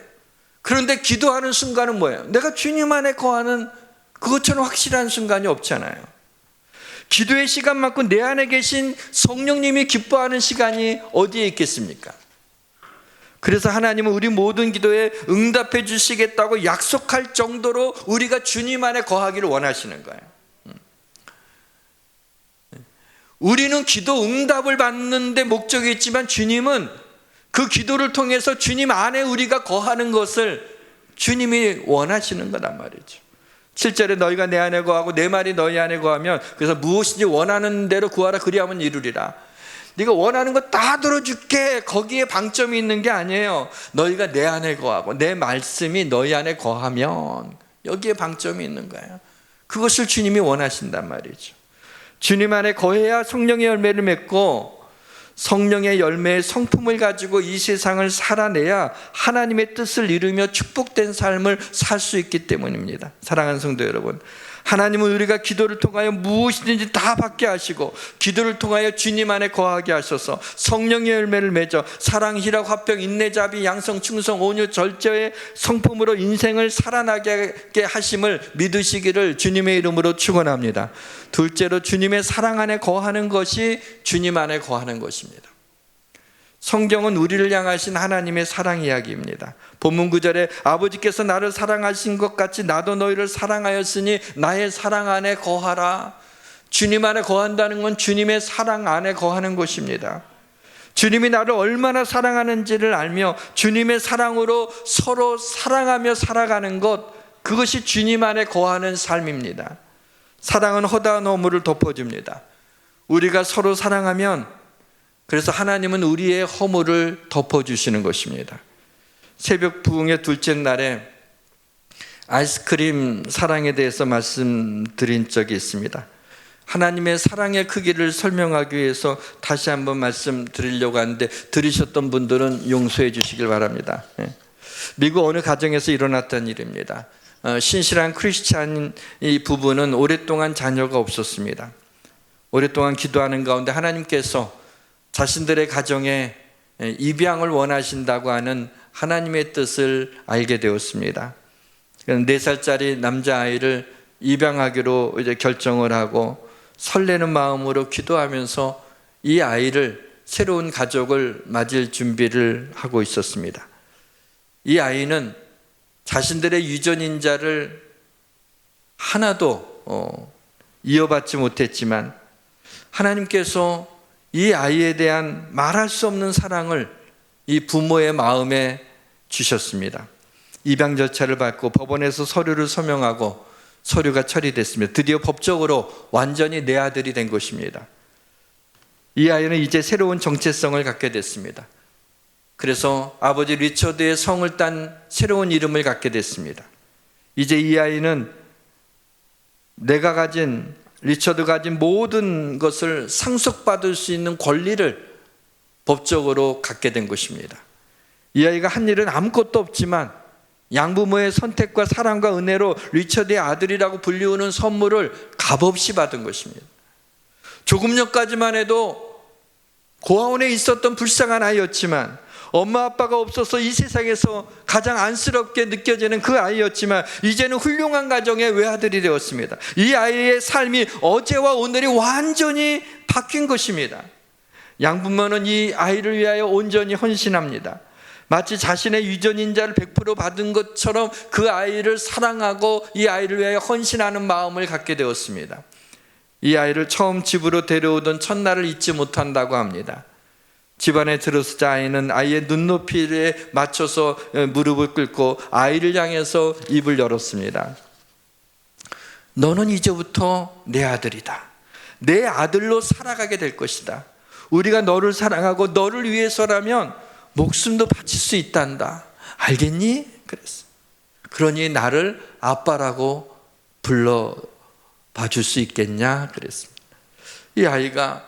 그런데 기도하는 순간은 뭐예요? 내가 주님 안에 거하는 그것처럼 확실한 순간이 없잖아요. 기도의 시간만큼 내 안에 계신 성령님이 기뻐하는 시간이 어디에 있겠습니까? 그래서 하나님은 우리 모든 기도에 응답해 주시겠다고 약속할 정도로 우리가 주님 안에 거하기를 원하시는 거예요. 우리는 기도 응답을 받는 데 목적이 있지만 주님은 그 기도를 통해서 주님 안에 우리가 거하는 것을 주님이 원하시는 거란 말이죠. 7절에 너희가 내 안에 거하고 내 말이 너희 안에 거하면 그래서 무엇인지 원하는 대로 구하라 그리하면 이루리라. 네가 원하는 거 다 들어줄게. 거기에 방점이 있는 게 아니에요. 너희가 내 안에 거하고 내 말씀이 너희 안에 거하면 여기에 방점이 있는 거예요. 그것을 주님이 원하신단 말이죠. 주님 안에 거해야 성령의 열매를 맺고 성령의 열매의 성품을 가지고 이 세상을 살아내야 하나님의 뜻을 이루며 축복된 삶을 살 수 있기 때문입니다. 사랑하는 성도 여러분, 하나님은 우리가 기도를 통하여 무엇이든지 다 받게 하시고 기도를 통하여 주님 안에 거하게 하셔서 성령의 열매를 맺어 사랑, 희락, 화평, 인내, 자비, 양성, 충성, 온유, 절제의 성품으로 인생을 살아나게 하심을 믿으시기를 주님의 이름으로 축원합니다. 둘째로 주님의 사랑 안에 거하는 것이 주님 안에 거하는 것입니다. 성경은 우리를 향하신 하나님의 사랑 이야기입니다. 본문 9절에 아버지께서 나를 사랑하신 것 같이 나도 너희를 사랑하였으니 나의 사랑 안에 거하라. 주님 안에 거한다는 건 주님의 사랑 안에 거하는 것입니다. 주님이 나를 얼마나 사랑하는지를 알며 주님의 사랑으로 서로 사랑하며 살아가는 것, 그것이 주님 안에 거하는 삶입니다. 사랑은 허다한 허물을 덮어줍니다. 우리가 서로 사랑하면, 그래서 하나님은 우리의 허물을 덮어주시는 것입니다. 새벽 부흥의 둘째 날에 아이스크림 사랑에 대해서 말씀드린 적이 있습니다. 하나님의 사랑의 크기를 설명하기 위해서 다시 한번 말씀드리려고 하는데, 들으셨던 분들은 용서해 주시길 바랍니다. 미국 어느 가정에서 일어났던 일입니다. 신실한 크리스찬 이 부부는 오랫동안 자녀가 없었습니다. 오랫동안 기도하는 가운데 하나님께서 자신들의 가정에 입양을 원하신다고 하는 하나님의 뜻을 알게 되었습니다. 4살짜리 남자아이를 입양하기로 이제 결정을 하고 설레는 마음으로 기도하면서 이 아이를, 새로운 가족을 맞을 준비를 하고 있었습니다. 이 아이는 자신들의 유전인자를 하나도 이어받지 못했지만 하나님께서 이 아이에 대한 말할 수 없는 사랑을 이 부모의 마음에 주셨습니다. 입양 절차를 밟고 법원에서 서류를 서명하고 서류가 처리됐습니다. 드디어 법적으로 완전히 내 아들이 된 것입니다. 이 아이는 이제 새로운 정체성을 갖게 됐습니다. 그래서 아버지 리처드의 성을 딴 새로운 이름을 갖게 됐습니다. 이제 이 아이는 리처드가 가진 모든 것을 상속받을 수 있는 권리를 법적으로 갖게 된 것입니다. 이 아이가 한 일은 아무것도 없지만 양부모의 선택과 사랑과 은혜로 리처드의 아들이라고 불리우는 선물을 값없이 받은 것입니다. 조금 전까지만 해도 고아원에 있었던 불쌍한 아이였지만, 엄마 아빠가 없어서 이 세상에서 가장 안쓰럽게 느껴지는 그 아이였지만, 이제는 훌륭한 가정의 외아들이 되었습니다. 이 아이의 삶이 어제와 오늘이 완전히 바뀐 것입니다. 양부모는 이 아이를 위하여 온전히 헌신합니다. 마치 자신의 유전인자를 100% 받은 것처럼 그 아이를 사랑하고 이 아이를 위하여 헌신하는 마음을 갖게 되었습니다. 이 아이를 처음 집으로 데려오던 첫날을 잊지 못한다고 합니다. 집안에 들어서자 아이는 아이의 눈높이에 맞춰서 무릎을 꿇고 아이를 향해서 입을 열었습니다. 너는 이제부터 내 아들이다. 내 아들로 살아가게 될 것이다. 우리가 너를 사랑하고 너를 위해서라면 목숨도 바칠 수 있단다. 알겠니? 그랬어. 그러니 나를 아빠라고 불러봐 줄 수 있겠냐? 그랬습니다. 이 아이가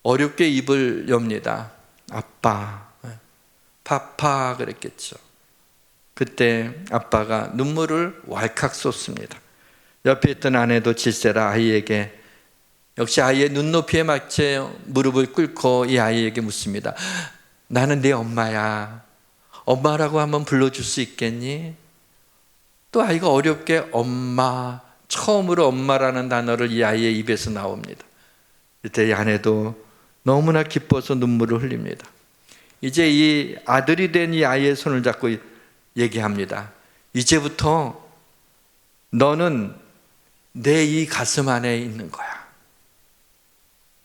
어렵게 입을 엽니다. 아빠, 파파 그랬겠죠. 그때 아빠가 눈물을 왈칵 쏟습니다. 옆에 있던 아내도 질세라 아이에게, 역시 아이의 눈높이에 맞춰 무릎을 꿇고 이 아이에게 묻습니다. 나는 네 엄마야. 엄마라고 한번 불러줄 수 있겠니? 또 아이가 어렵게 엄마, 처음으로 엄마라는 단어를 이 아이의 입에서 나옵니다. 이때 이 아내도 너무나 기뻐서 눈물을 흘립니다. 이제 이 아들이 된 이 아이의 손을 잡고 얘기합니다. 이제부터 너는 내 이 가슴 안에 있는 거야.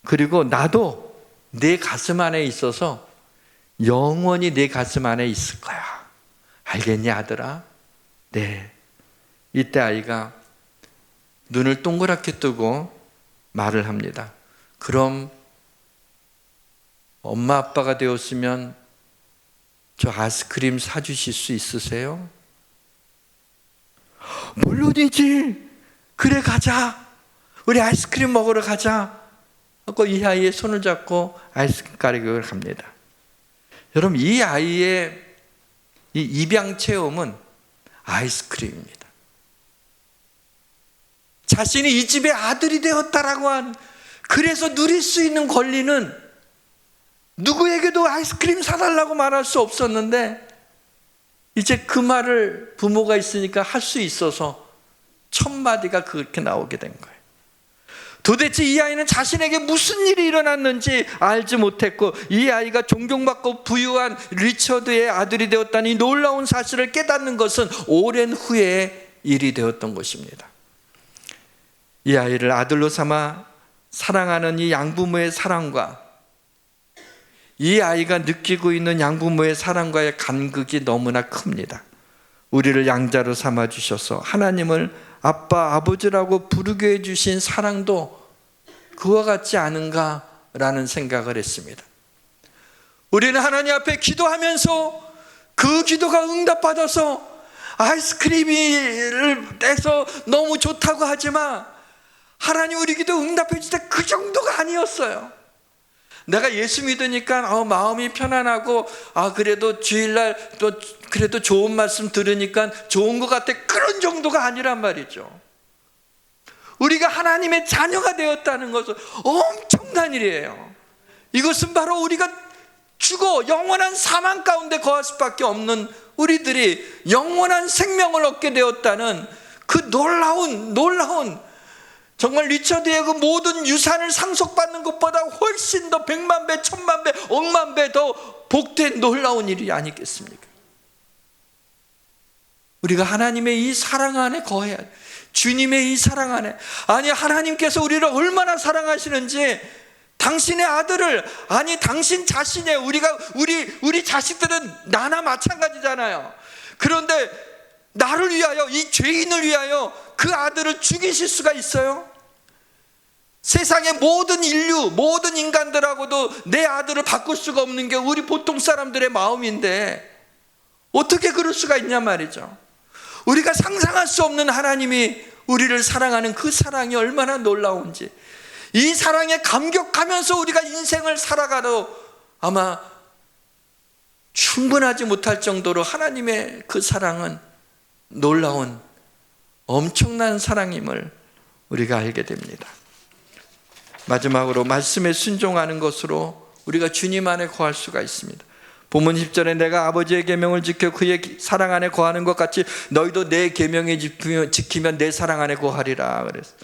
그리고 나도 내 가슴 안에 있어서 영원히 내 가슴 안에 있을 거야. 알겠니 아들아? 네. 이때 아이가 눈을 동그랗게 뜨고 말을 합니다. 그럼 엄마 아빠가 되었으면 저 아이스크림 사주실 수 있으세요? 물론이지. 그래 가자. 우리 아이스크림 먹으러 가자. 하고 이 아이의 손을 잡고 아이스크림 가게를 갑니다. 여러분, 이 아이의 이 입양 체험은 아이스크림입니다. 자신이 이 집의 아들이 되었다라고 한, 그래서 누릴 수 있는 권리는 누구에게도 아이스크림 사달라고 말할 수 없었는데, 이제 그 말을 부모가 있으니까 할 수 있어서 첫 마디가 그렇게 나오게 된 거예요. 도대체 이 아이는 자신에게 무슨 일이 일어났는지 알지 못했고, 이 아이가 존경받고 부유한 리처드의 아들이 되었다니 놀라운 사실을 깨닫는 것은 오랜 후의 일이 되었던 것입니다. 이 아이를 아들로 삼아 사랑하는 이 양부모의 사랑과 이 아이가 느끼고 있는 양부모의 사랑과의 간극이 너무나 큽니다. 우리를 양자로 삼아 주셔서 하나님을 아빠, 아버지라고 부르게 해주신 사랑도 그와 같지 않은가라는 생각을 했습니다. 우리는 하나님 앞에 기도하면서 그 기도가 응답받아서 아이스크림을 떼서 너무 좋다고 하지만 하나님 우리 기도 응답해 주실 때 그 정도가 아니었어요. 내가 예수 믿으니까 마음이 편안하고 그래도 주일날 또 그래도 좋은 말씀 들으니까 좋은 것 같아, 그런 정도가 아니란 말이죠. 우리가 하나님의 자녀가 되었다는 것은 엄청난 일이에요. 이것은 바로 우리가 죽어 영원한 사망 가운데 거할 수밖에 없는 우리들이 영원한 생명을 얻게 되었다는 그 놀라운 정말 리처드의 그 모든 유산을 상속받는 것보다 훨씬 더 100만 배, 1000만 배, 억만 배 더 복된 놀라운 일이 아니겠습니까? 우리가 하나님의 이 사랑 안에 거해야 돼. 주님의 이 사랑 안에. 아니, 하나님께서 우리를 얼마나 사랑하시는지 당신의 아들을, 아니 당신 자신의, 우리 자식들은 나나 마찬가지잖아요. 그런데 나를 위하여, 이 죄인을 위하여 그 아들을 죽이실 수가 있어요? 세상의 모든 인류, 모든 인간들하고도 내 아들을 바꿀 수가 없는 게 우리 보통 사람들의 마음인데 어떻게 그럴 수가 있냐 말이죠. 우리가 상상할 수 없는 하나님이 우리를 사랑하는 그 사랑이 얼마나 놀라운지, 이 사랑에 감격하면서 우리가 인생을 살아가도 아마 충분하지 못할 정도로 하나님의 그 사랑은 놀라운 엄청난 사랑임을 우리가 알게 됩니다. 마지막으로 말씀에 순종하는 것으로 우리가 주님 안에 거할 수가 있습니다. 본문 10절에 내가 아버지의 계명을 지켜 그의 사랑 안에 거하는 것 같이 너희도 내 계명을 지키면 내 사랑 안에 거하리라 그랬어요.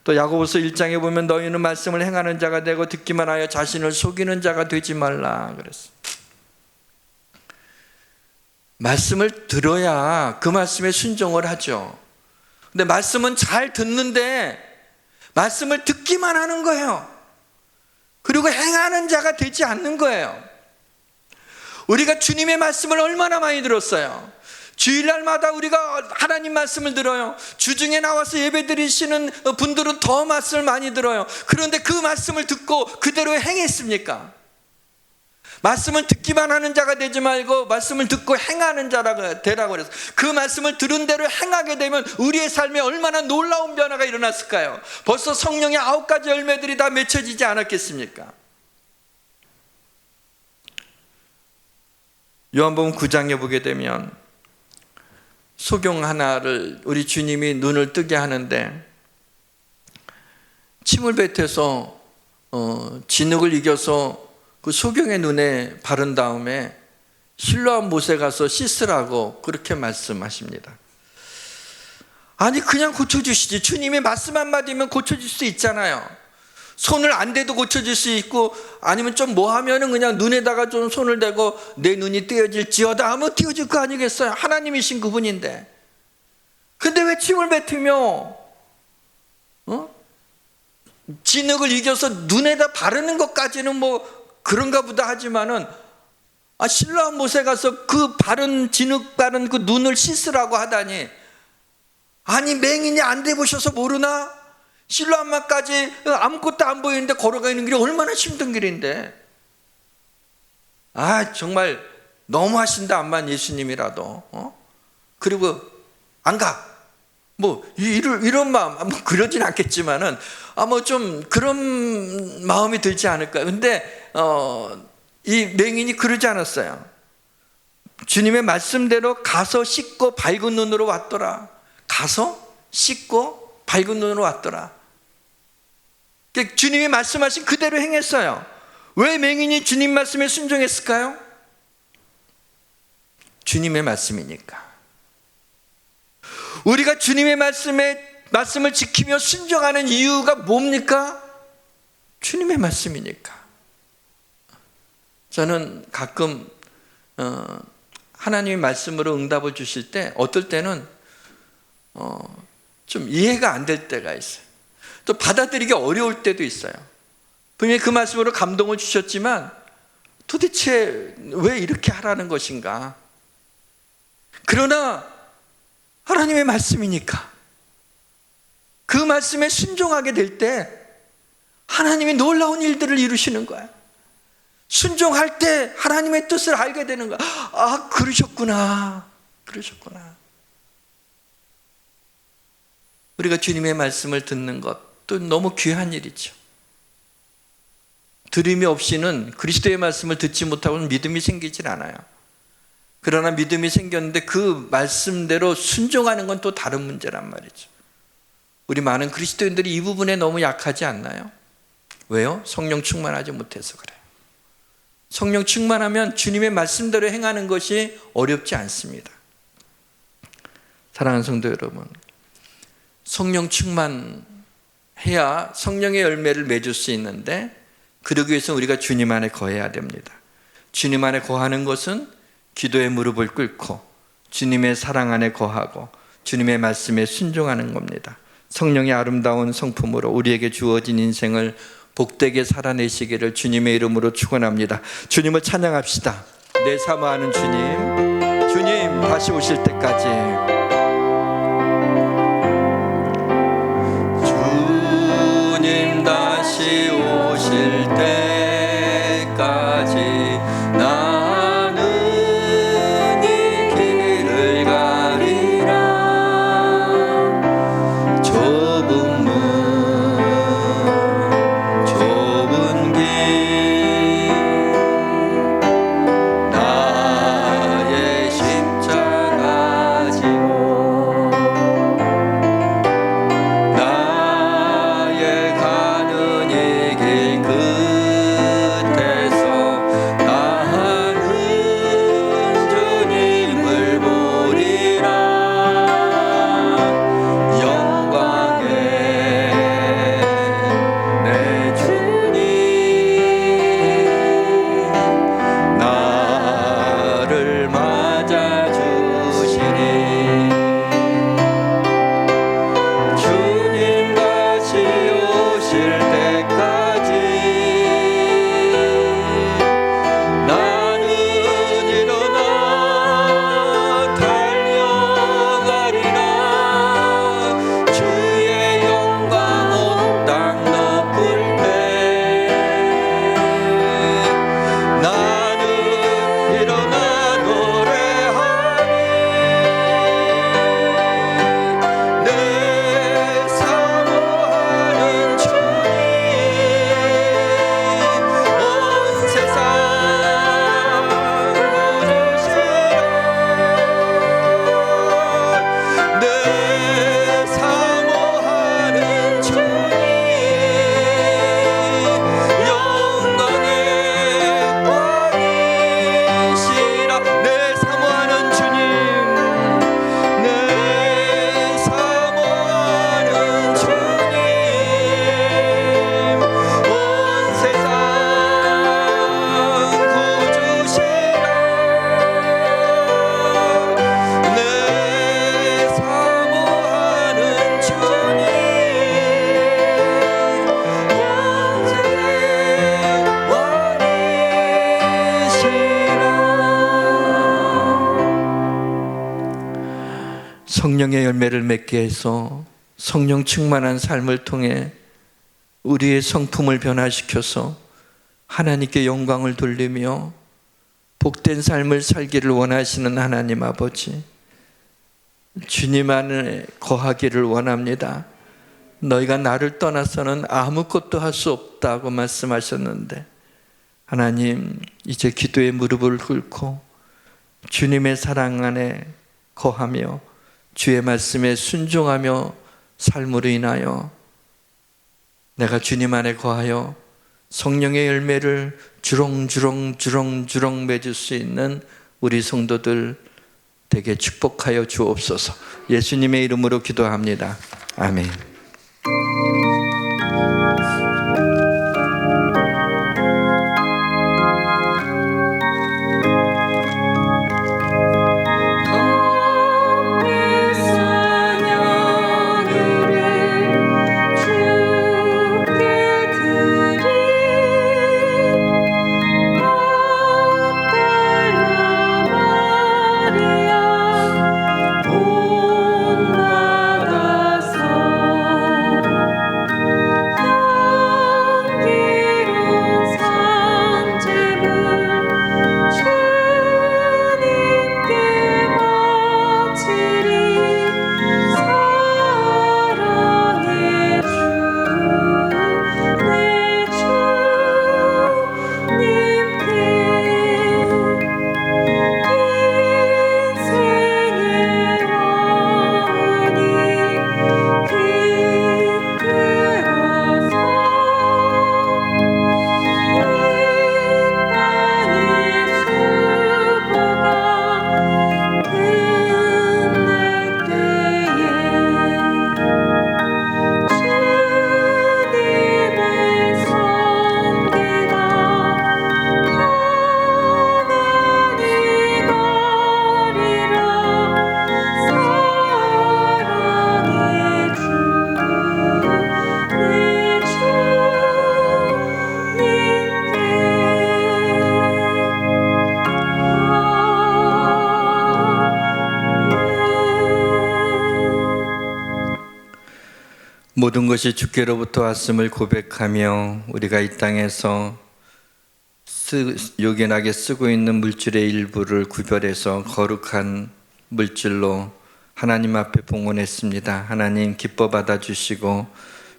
또 야고보서 1장에 보면 너희는 말씀을 행하는 자가 되고 듣기만 하여 자신을 속이는 자가 되지 말라 그랬어요. 말씀을 들어야 그 말씀에 순종을 하죠. 근데 말씀은 잘 듣는데 말씀을 듣기만 하는 거예요. 그리고 행하는 자가 되지 않는 거예요. 우리가 주님의 말씀을 얼마나 많이 들었어요. 주일날마다 우리가 하나님 말씀을 들어요. 주중에 나와서 예배 드리시는 분들은 더 말씀을 많이 들어요. 그런데 그 말씀을 듣고 그대로 행했습니까? 말씀을 듣기만 하는 자가 되지 말고 말씀을 듣고 행하는 자가 되라고 그랬어요. 그 말씀을 들은 대로 행하게 되면 우리의 삶에 얼마나 놀라운 변화가 일어났을까요? 벌써 성령의 9가지 열매들이 다 맺혀지지 않았겠습니까? 요한복음 9장에 보게 되면 소경 하나를 우리 주님이 눈을 뜨게 하는데 침을 뱉어서 진흙을 이겨서 그 소경의 눈에 바른 다음에 실로암 못에 가서 씻으라고 그렇게 말씀하십니다. 아니 그냥 고쳐주시지, 주님의 말씀 한마디면 고쳐줄 수 있잖아요. 손을 안 대도 고쳐줄 수 있고, 아니면 좀 뭐 하면은 그냥 눈에다가 좀 손을 대고 내 눈이 띄어질지어다 하면 띄어질 거 아니겠어요? 하나님이신 그분인데. 근데 왜 침을 뱉으며 진흙을 이겨서 눈에다 바르는 것까지는 뭐 그런가 보다 하지만은 실로암 못에 가서 그 바른 진흙 바른 그 눈을 씻으라고 하다니, 아니 맹인이 안 돼 보셔서 모르나? 실로암마까지 아무것도 안 보이는데 걸어가는 길이 얼마나 힘든 길인데. 정말 너무하신다 암만 예수님이라도. 그리고 안 가. 뭐 이런 마음, 뭐 그러진 않겠지만은 뭐 좀 그런 마음이 들지 않을까. 근데 이 맹인이 그러지 않았어요. 주님의 말씀대로 가서 씻고 밝은 눈으로 왔더라. 가서 씻고 밝은 눈으로 왔더라. 주님이 말씀하신 그대로 행했어요. 왜 맹인이 주님 말씀에 순종했을까요? 주님의 말씀이니까. 우리가 주님의 말씀을 지키며 순종하는 이유가 뭡니까? 주님의 말씀이니까. 저는 가끔 하나님의 말씀으로 응답을 주실 때 어떨 때는 좀 이해가 안 될 때가 있어요. 또 받아들이기 어려울 때도 있어요. 분명히 그 말씀으로 감동을 주셨지만 도대체 왜 이렇게 하라는 것인가? 그러나 하나님의 말씀이니까 그 말씀에 순종하게 될 때 하나님이 놀라운 일들을 이루시는 거야. 순종할 때 하나님의 뜻을 알게 되는 거야. 아, 그러셨구나. 우리가 주님의 말씀을 듣는 것도 너무 귀한 일이죠. 들음이 없이는 그리스도의 말씀을 듣지 못하고는 믿음이 생기질 않아요. 그러나 믿음이 생겼는데 그 말씀대로 순종하는 건 또 다른 문제란 말이죠. 우리 많은 그리스도인들이 이 부분에 너무 약하지 않나요? 왜요? 성령 충만하지 못해서 그래요. 성령 충만하면 주님의 말씀대로 행하는 것이 어렵지 않습니다. 사랑하는 성도 여러분, 성령 충만해야 성령의 열매를 맺을 수 있는데 그러기 위해서 우리가 주님 안에 거해야 됩니다. 주님 안에 거하는 것은 기도의 무릎을 꿇고 주님의 사랑 안에 거하고 주님의 말씀에 순종하는 겁니다. 성령의 아름다운 성품으로 우리에게 주어진 인생을 복되게 살아내시기를 주님의 이름으로 축원합니다. 주님을 찬양합시다. 내 사모하는 주님 다시 오실 때까지, 주님 다시 오실 때까지 나는 이 길을 가리라. 좁은 문 좁은 길 나의 십자가 지고 나의 가는 이 길 끝에서 나는 주님을 보리라. 영광의 내 주님 나를 맞아주시리. 주님 다시 오실 때까지 나는 일어나 달려가리라. 주의 영광 온 땅 덮을 때 나는 일어나 노래하리. 내 사모하는 주님 온 세상 구주시라. 내 사모하는 주님 영광의 왕이시라. 내 사모하는 주님, 내 사모하는 주님 온 세상 구주시라. 내 사모하는 주님 온 세상 왕이시라. 성령의 열매를 맺게 해서 성령 충만한 삶을 통해 우리의 성품을 변화시켜서 하나님께 영광을 돌리며 복된 삶을 살기를 원하시는 하나님 아버지, 주님 안에 거하기를 원합니다. 너희가 나를 떠나서는 아무것도 할 수 없다고 말씀하셨는데 하나님, 이제 기도의 무릎을 꿇고 주님의 사랑 안에 거하며 주의 말씀에 순종하며 삶으로 인하여 내가 주님 안에 거하여 성령의 열매를 주렁주렁 맺을 수 있는 우리 성도들 되게 축복하여 주옵소서. 예수님의 이름으로 기도합니다. 아멘. 주께 드리 모든 것이 주께로부터 왔음을 고백하며 우리가 이 땅에서 요긴하게 쓰고 있는 물질의 일부를 구별해서 거룩한 물질로 하나님 앞에 봉헌했습니다. 하나님 기뻐 받아주시고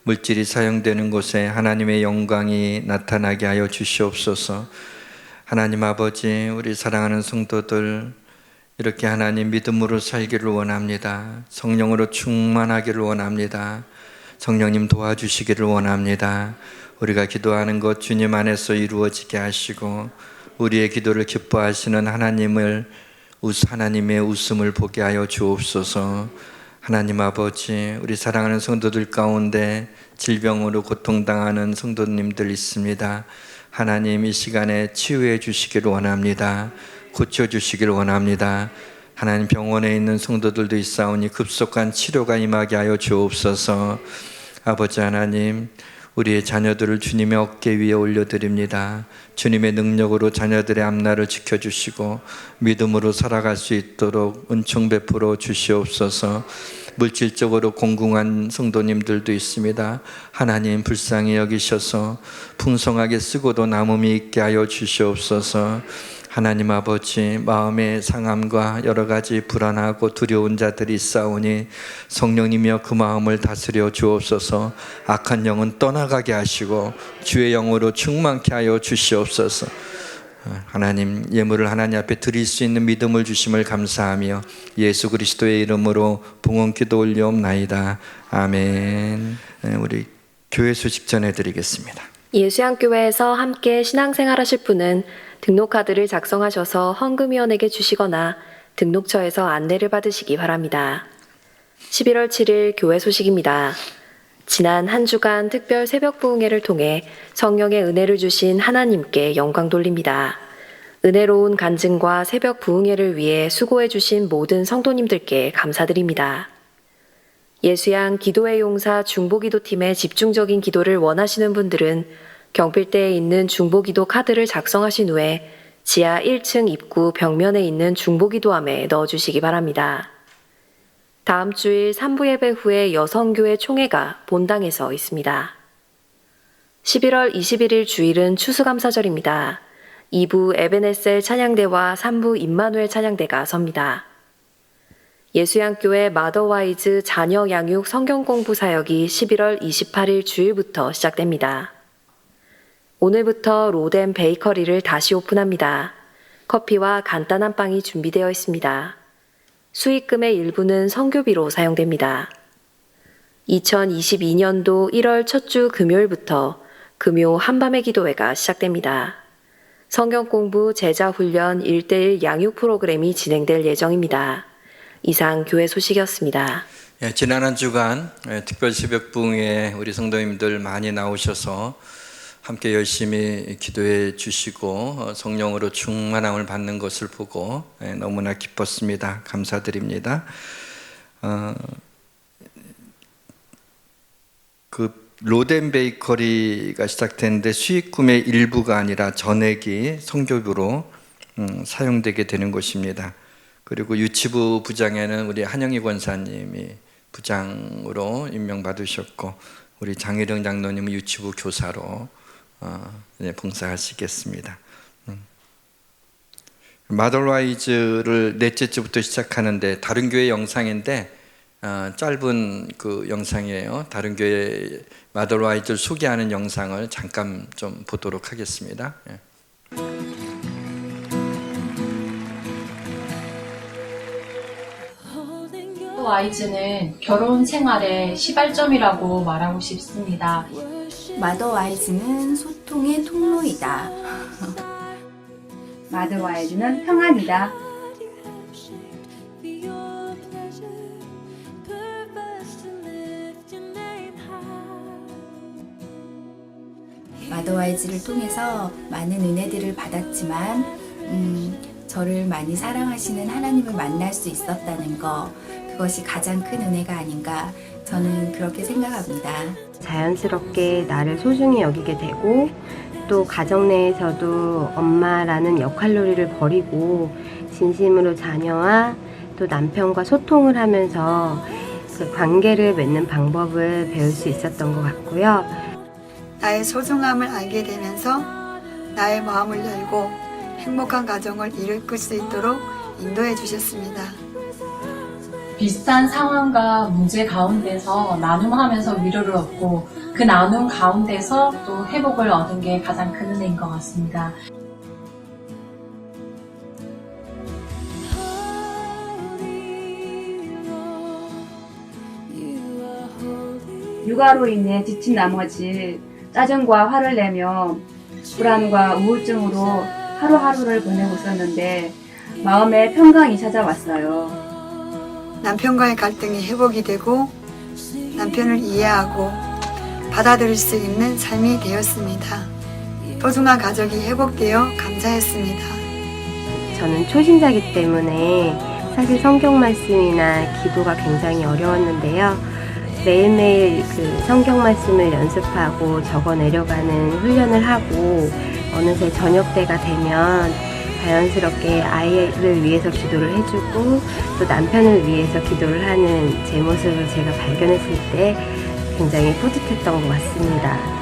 물질이 사용되는 곳에 하나님의 영광이 나타나게 하여 주시옵소서. 하나님 아버지, 우리 사랑하는 성도들 이렇게 하나님 믿음으로 살기를 원합니다. 성령으로 충만하기를 원합니다. 성령님 도와주시기를 원합니다. 우리가 기도하는 것 주님 안에서 이루어지게 하시고 우리의 기도를 기뻐하시는 하나님의 웃음을 보게 하여 주옵소서. 하나님 아버지, 우리 사랑하는 성도들 가운데 질병으로 고통당하는 성도님들 있습니다. 하나님 이 시간에 치유해 주시기를 원합니다. 고쳐주시기를 원합니다. 하나님 병원에 있는 성도들도 있사오니 급속한 치료가 임하게 하여 주옵소서. 아버지 하나님, 우리의 자녀들을 주님의 어깨 위에 올려드립니다. 주님의 능력으로 자녀들의 앞날을 지켜주시고 믿음으로 살아갈 수 있도록 은총 베풀어 주시옵소서. 물질적으로 공공한 성도님들도 있습니다. 하나님 불쌍히 여기셔서 풍성하게 쓰고도 남음이 있게 하여 주시옵소서. 하나님 아버지, 마음의 상함과 여러 가지 불안하고 두려운 자들이 있사오니 성령님이여 그 마음을 다스려 주옵소서. 악한 영은 떠나가게 하시고 주의 영으로 충만케 하여 주시옵소서. 하나님, 예물을 하나님 앞에 드릴 수 있는 믿음을 주심을 감사하며 예수 그리스도의 이름으로 봉헌 기도 올려옵나이다. 아멘. 우리 교회 소식 전해드리겠습니다. 예수양교회에서 함께 신앙생활하실 분은 등록카드를 작성하셔서 헌금위원에게 주시거나 등록처에서 안내를 받으시기 바랍니다. 11월 7일 교회 소식입니다. 지난 한 주간 특별 새벽 부흥회를 통해 성령의 은혜를 주신 하나님께 영광 돌립니다. 은혜로운 간증과 새벽 부흥회를 위해 수고해 주신 모든 성도님들께 감사드립니다. 예수양 기도의 용사 중보기도팀의 집중적인 기도를 원하시는 분들은 경필대에 있는 중보기도 카드를 작성하신 후에 지하 1층 입구 벽면에 있는 중보기도함에 넣어주시기 바랍니다. 다음 주일 3부 예배 후에 여성교회 총회가 본당에서 있습니다. 11월 21일 주일은 추수감사절입니다. 2부 에베네셀 찬양대와 3부 임마누엘 찬양대가 섭니다. 예수양교회 마더와이즈 자녀 양육 성경공부 사역이 11월 28일 주일부터 시작됩니다. 오늘부터 로덴 베이커리를 다시 오픈합니다. 커피와 간단한 빵이 준비되어 있습니다. 수익금의 일부는 선교비로 사용됩니다. 2022년도 1월 첫 주 금요일부터 금요 한밤의 기도회가 시작됩니다. 성경공부 제자훈련 1:1 양육 프로그램이 진행될 예정입니다. 이상 교회 소식이었습니다. 지난 한 주간 특별 새벽 부흥회에 우리 성도님들 많이 나오셔서 함께 열심히 기도해 주시고 성령으로 충만함을 받는 것을 보고 너무나 기뻤습니다. 감사드립니다. 그 로덴 베이커리가 시작됐는데 수익금의 일부가 아니라 전액이 선교비로 사용되게 되는 것입니다. 그리고 유치부 부장에는 우리 한영희 권사님이 부장으로 임명받으셨고 우리 장일영 장로님은 유치부 교사로 봉사하시겠습니다. 마더와이즈를 넷째 주부터 시작하는데 다른 교회 영상인데 짧은 그 영상이에요. 다른 교회 마더와이즈를 소개하는 영상을 잠깐 좀 보도록 하겠습니다. 마더와이즈는 결혼 생활의 시발점이라고 말하고 싶습니다. 마더와이즈는 소통의 통로이다. 마더와이즈는 평안이다. 마더와이즈를 통해서 많은 은혜들을 받았지만 저를 많이 사랑하시는 하나님을 만날 수 있었다는 거, 그것이 가장 큰 은혜가 아닌가 저는 그렇게 생각합니다. 자연스럽게 나를 소중히 여기게 되고 또 가정 내에서도 엄마라는 역할놀이를 버리고 진심으로 자녀와 또 남편과 소통을 하면서 관계를 맺는 방법을 배울 수 있었던 것 같고요. 나의 소중함을 알게 되면서 나의 마음을 열고 행복한 가정을 이끌 수 있도록 인도해 주셨습니다. 비슷한 상황과 문제 가운데서 나눔하면서 위로를 얻고 그 나눔 가운데서 또 회복을 얻은 게 가장 큰 은혜인 것 같습니다. 육아로 인해 지친 나머지 짜증과 화를 내며 불안과 우울증으로 하루하루를 보내고 있었는데 마음의 평강이 찾아왔어요. 남편과의 갈등이 회복이 되고 남편을 이해하고 받아들일 수 있는 삶이 되었습니다. 소중한 가족이 회복되어 감사했습니다. 저는 초신자이기 때문에 사실 성경 말씀이나 기도가 굉장히 어려웠는데요. 매일매일 그 성경 말씀을 연습하고 적어 내려가는 훈련을 하고 어느새 저녁 때가 되면 자연스럽게 아이를 위해서 기도를 해주고 또 남편을 위해서 기도를 하는 제 모습을 제가 발견했을 때 굉장히 뿌듯했던 것 같습니다.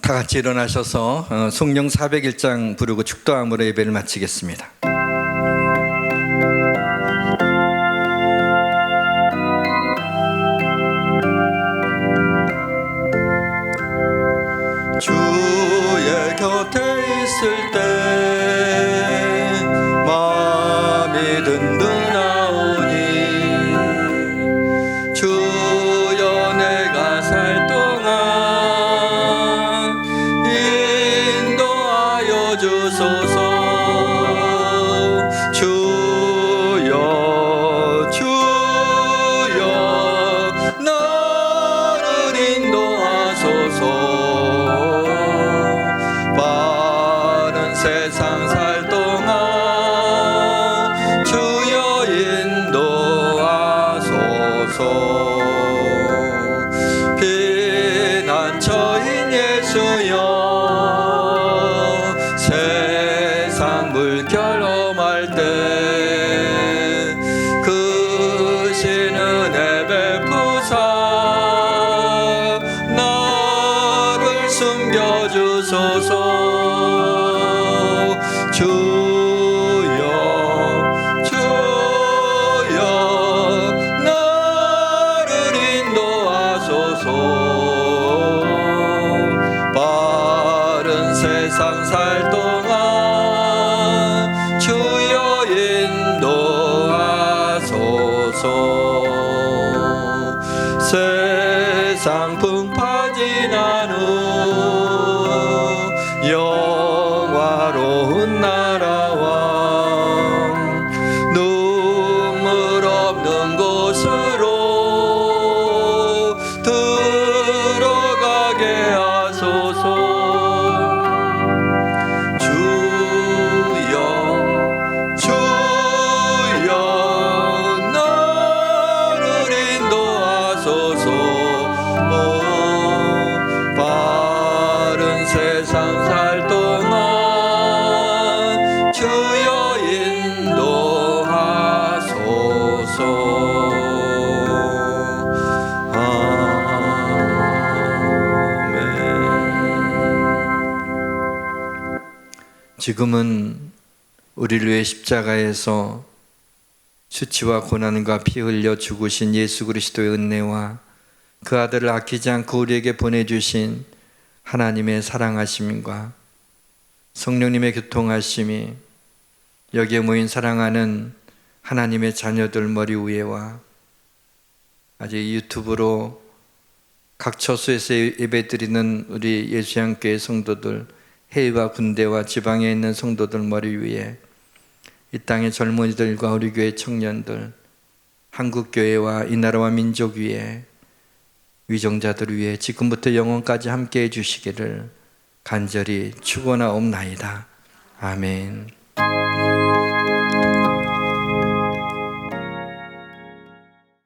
다 같이 일어나셔서 성령 401장 부르고 축도함으로 예배를 마치겠습니다. 주의 곁에 있을 때 마음이 든든하오니 주여 내가 살 동안 인도하여 주소서. 주여 주여 나를 인도하소서. 바른 세상 살 동안 주여 인도하소서. 피난처인 예수여 세상 물결 험할 때 크신 은혜 베푸사 나를 숨겨주소서. 주여 주여 나를 인도하소서. 바른 세상 살 동안 주여 인도하소서. 세상 풍파진 않은 영화로운 나라와 눈물 없는 곳으로 들어가게 하소서. 주여 주여 나를 인도하소서. 바른 세상 살 동안 주여 인도하소서. 아멘. 지금은 우리를 위해 십자가에서 수치와 고난과 피 흘려 죽으신 예수 그리스도의 은혜와 그 아들을 아끼지 않고 우리에게 보내주신 하나님의 사랑하심과 성령님의 교통하심이 여기에 모인 사랑하는 하나님의 자녀들 머리 위에와 아직 유튜브로 각 처소에서 예배드리는 우리 예수양교회 성도들, 해외와 군대와 지방에 있는 성도들 머리 위에 이 땅의 젊은이들과 우리 교회 청년들, 한국교회와 이 나라와 민족 위에 위정자들 위해 지금부터 영원까지 함께해 주시기를 간절히 축원하옵나이다. 아멘.